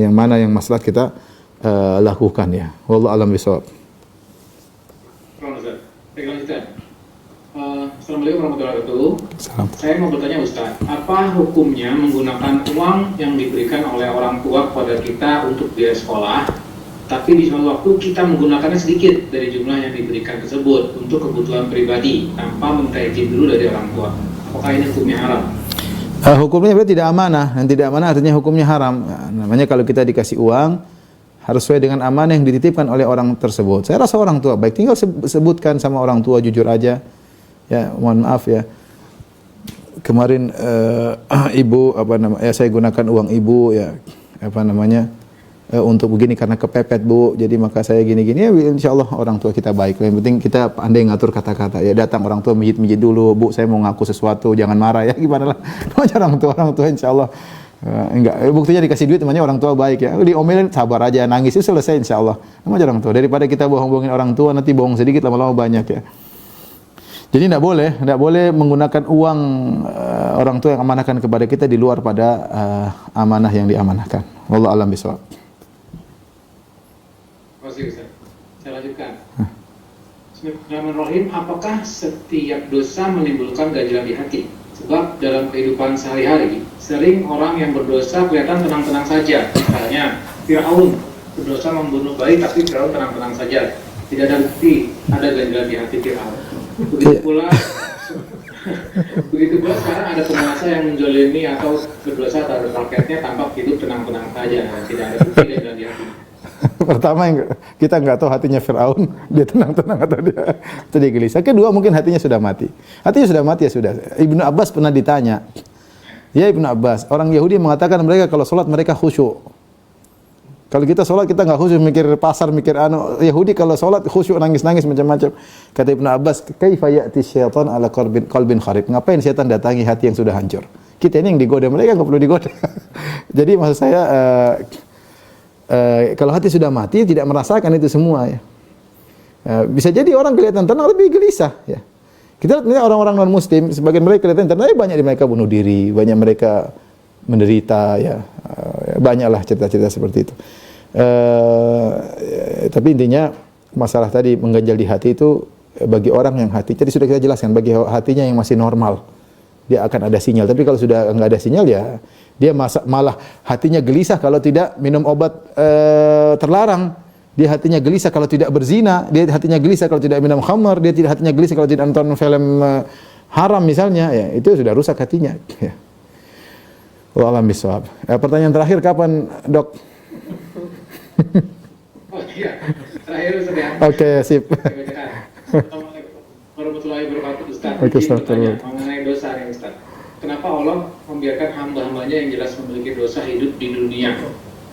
yang mana yang maslahat kita lakukan ya. Wallahu a'lam bishawab. Assalamualaikum warahmatullahi wabarakatuh. Salam. Saya mau bertanya Ustaz, apa hukumnya menggunakan uang yang diberikan oleh orang tua kepada kita untuk biaya sekolah, tapi di suatu waktu kita menggunakannya sedikit dari jumlah yang diberikan tersebut untuk kebutuhan pribadi tanpa minta izin dulu dari orang tua? Apakah ini hukumnya haram? Hukumnya berarti tidak amanah, dan tidak amanah artinya hukumnya haram. Namanya kalau kita dikasih uang harus sesuai dengan amanah yang dititipkan oleh orang tersebut. Saya rasa orang tua baik, tinggal sebutkan sama orang tua jujur aja. Ya, mohon maaf ya. Kemarin ibu saya gunakan uang ibu ya untuk begini karena kepepet Bu. Jadi maka saya gini-gini ya, insyaallah orang tua kita baik. Yang penting kita pandai ngatur kata-kata. Ya datang orang tua mijit-mijit dulu, Bu, saya mau ngaku sesuatu, jangan marah ya. Gimana lah. orang tua insyaallah enggak. Buktinya dikasih duit namanya orang tua baik ya. Diomelin sabar aja, nangis itu selesai insyaallah. Namanya orang tua. Daripada kita bohong-bohongin orang tua nanti bohong sedikit lama-lama banyak ya. Jadi tidak boleh menggunakan uang orang tua yang amanahkan kepada kita di luar pada amanah yang diamanahkan. Wallahu a'lam bishawab. Terima kasih Ustaz. Saya lanjutkan. Bismillahirrahmanirrahim. Apakah setiap dosa menimbulkan ganjalan di hati? Sebab dalam kehidupan sehari-hari sering orang yang berdosa kelihatan tenang-tenang saja. Misalnya Fir'aun berdosa membunuh bayi tapi Fir'aun tenang-tenang saja. Tidak ada bukti ada ganjalan di hati Fir'aun. Begitu pula sekarang ada penguasa yang menzalimi atau berdosa terhadap rakyatnya tampak hidup tenang-tenang saja, tidak ada bukti dan dia. Pertama yang kita nggak tahu hatinya Fir'aun, dia tenang-tenang atau dia gelisah. Kedua mungkin hatinya sudah mati. Hatinya sudah mati ya sudah. Ibnu Abbas pernah ditanya, ya Ibnu Abbas, orang Yahudi mengatakan mereka kalau sholat mereka khusyuk. Kalau kita sholat kita nggak khusyuk, mikir pasar, mikir Yahudi kalau sholat khusyuk, nangis-nangis macam-macam. Kata Ibnu Abbas, kaifa ya'ti syaitan ala qalbin kharib? Ngapain setan datangi hati yang sudah hancur? Kita ini yang digoda, mereka nggak perlu digoda. Jadi maksud saya kalau hati sudah mati tidak merasakan itu semua ya. Bisa jadi orang kelihatan tenang lebih gelisah ya. Kita lihat orang-orang non muslim, sebagian mereka kelihatan tenang, banyak di mereka bunuh diri, banyak mereka menderita ya. Banyaklah cerita-cerita seperti itu. Tapi intinya masalah tadi mengganjal di hati itu bagi orang yang hati, tadi sudah kita jelaskan, bagi hatinya yang masih normal dia akan ada sinyal. Tapi kalau sudah enggak ada sinyal ya dia malah hatinya gelisah kalau tidak minum obat terlarang. Dia hatinya gelisah kalau tidak berzina, dia hatinya gelisah kalau tidak minum khamar, dia tidak hatinya gelisah kalau tidak nonton film haram misalnya, ya itu sudah rusak hatinya. Ya. Wallahu a'lam bishawab. Pertanyaan terakhir kapan, Dok? Oh iya, terakhir Ustaz ya. Oke, sip. Assalamualaikum warahmatullahi wabarakatuh Ustaz. Oke, Izin Ustaz. bertanya mengenai dosa nih Ustaz. Kenapa Allah membiarkan hamba-hambanya yang jelas memiliki dosa hidup di dunia?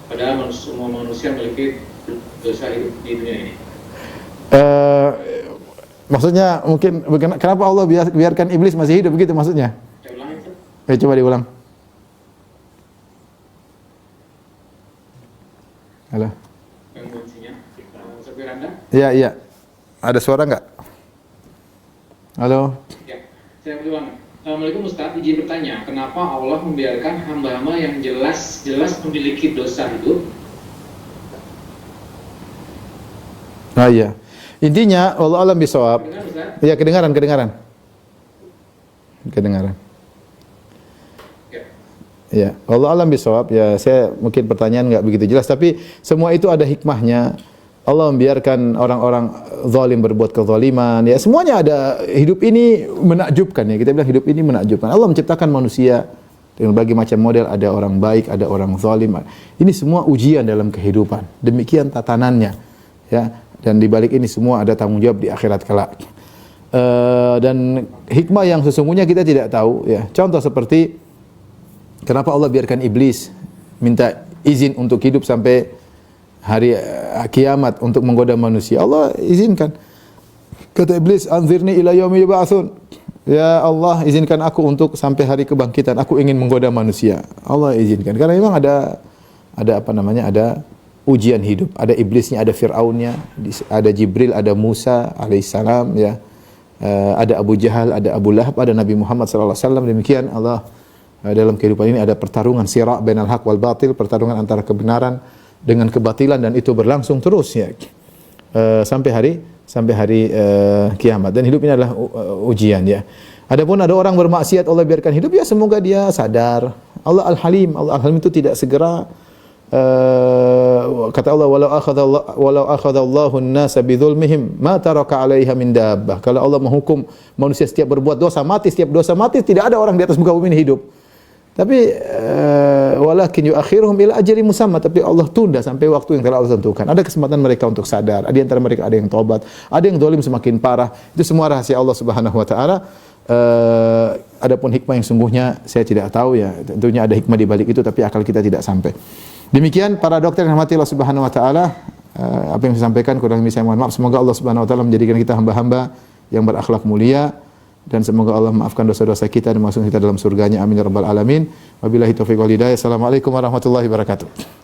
Padahal semua manusia memiliki dosa hidup di dunia ini. Maksudnya mungkin kenapa Allah biarkan iblis masih hidup begitu maksudnya? Saya ulangi Ustaz. Coba diulang. Halo. Gangguan sinyal. Supir Anda? Iya. Ada suara enggak? Halo. Ya, saya ulang. Assalamualaikum Ustaz, izin bertanya, kenapa Allah membiarkan hamba-hamba yang jelas memiliki dosa hidup? Iya. Intinya wallahu a'lam bishawab. Dengar Ustaz? Iya, kedengaran. Ya, wallahu a'lam bishawab. Ya, saya mungkin pertanyaan enggak begitu jelas, tapi semua itu ada hikmahnya. Allah membiarkan orang-orang zalim berbuat kezaliman. Ya, semuanya ada. Hidup ini menakjubkan ya. Kita bilang hidup ini menakjubkan. Allah menciptakan manusia dengan berbagai macam model, ada orang baik, ada orang zalim. Ini semua ujian dalam kehidupan. Demikian tatanannya. Ya, dan di balik ini semua ada tanggung jawab di akhirat kelak. Dan hikmah yang sesungguhnya kita tidak tahu ya. Contoh seperti kenapa Allah biarkan iblis minta izin untuk hidup sampai hari kiamat untuk menggoda manusia. Allah izinkan. Kata iblis, "Anzirni ila yaumi yub'atsun." Ya Allah, izinkan aku untuk sampai hari kebangkitan. Aku ingin menggoda manusia. Allah izinkan. Karena memang ada ada ujian hidup. Ada iblisnya, ada Fir'aunnya, ada Jibril, ada Musa alaihissalam ya. Ada Abu Jahal, ada Abu Lahab, ada Nabi Muhammad sallallahu alaihi wasallam. Demikian Allah dalam kehidupan ini ada pertarungan sira' bainal haq wal batil, pertarungan antara kebenaran dengan kebatilan, dan itu berlangsung terus ya. Sampai hari kiamat, dan hidup ini adalah ujian ya. Adapun ada orang bermaksiat Allah biarkan hidup, ya semoga dia sadar. Allah Al-Halim, Allah Al-Halim itu tidak segera kata Allah, walau akhadallahu an-nasa bidzulmihim ma taraka 'alaiha min dabbah. Kalau Allah menghukum manusia setiap berbuat dosa mati, setiap dosa mati, tidak ada orang di atas muka bumi ini hidup. Tapi walakin yuakhiruhum ila ajalin musamma, tapi Allah tunda sampai waktu yang telah Allah tentukan. Ada kesempatan mereka untuk sadar. Di antara mereka ada yang taubat, ada yang zalim semakin parah. Itu semua rahasia Allah Subhanahu wa taala. Adapun hikmah yang sungguhnya saya tidak tahu ya. Tentunya ada hikmah di balik itu, tapi akal kita tidak sampai. Demikian para dokter yang rahmati Allah Subhanahu wa taala, apa yang saya sampaikan kurang lebih saya mohon maaf. Semoga Allah Subhanahu wa taala menjadikan kita hamba-hamba yang berakhlak mulia, dan semoga Allah maafkan dosa-dosa kita dan masukkan kita dalam surganya. Amin ya rabbal alamin. Wabillahi taufiq wal hidayah. Assalamualaikum warahmatullahi wabarakatuh.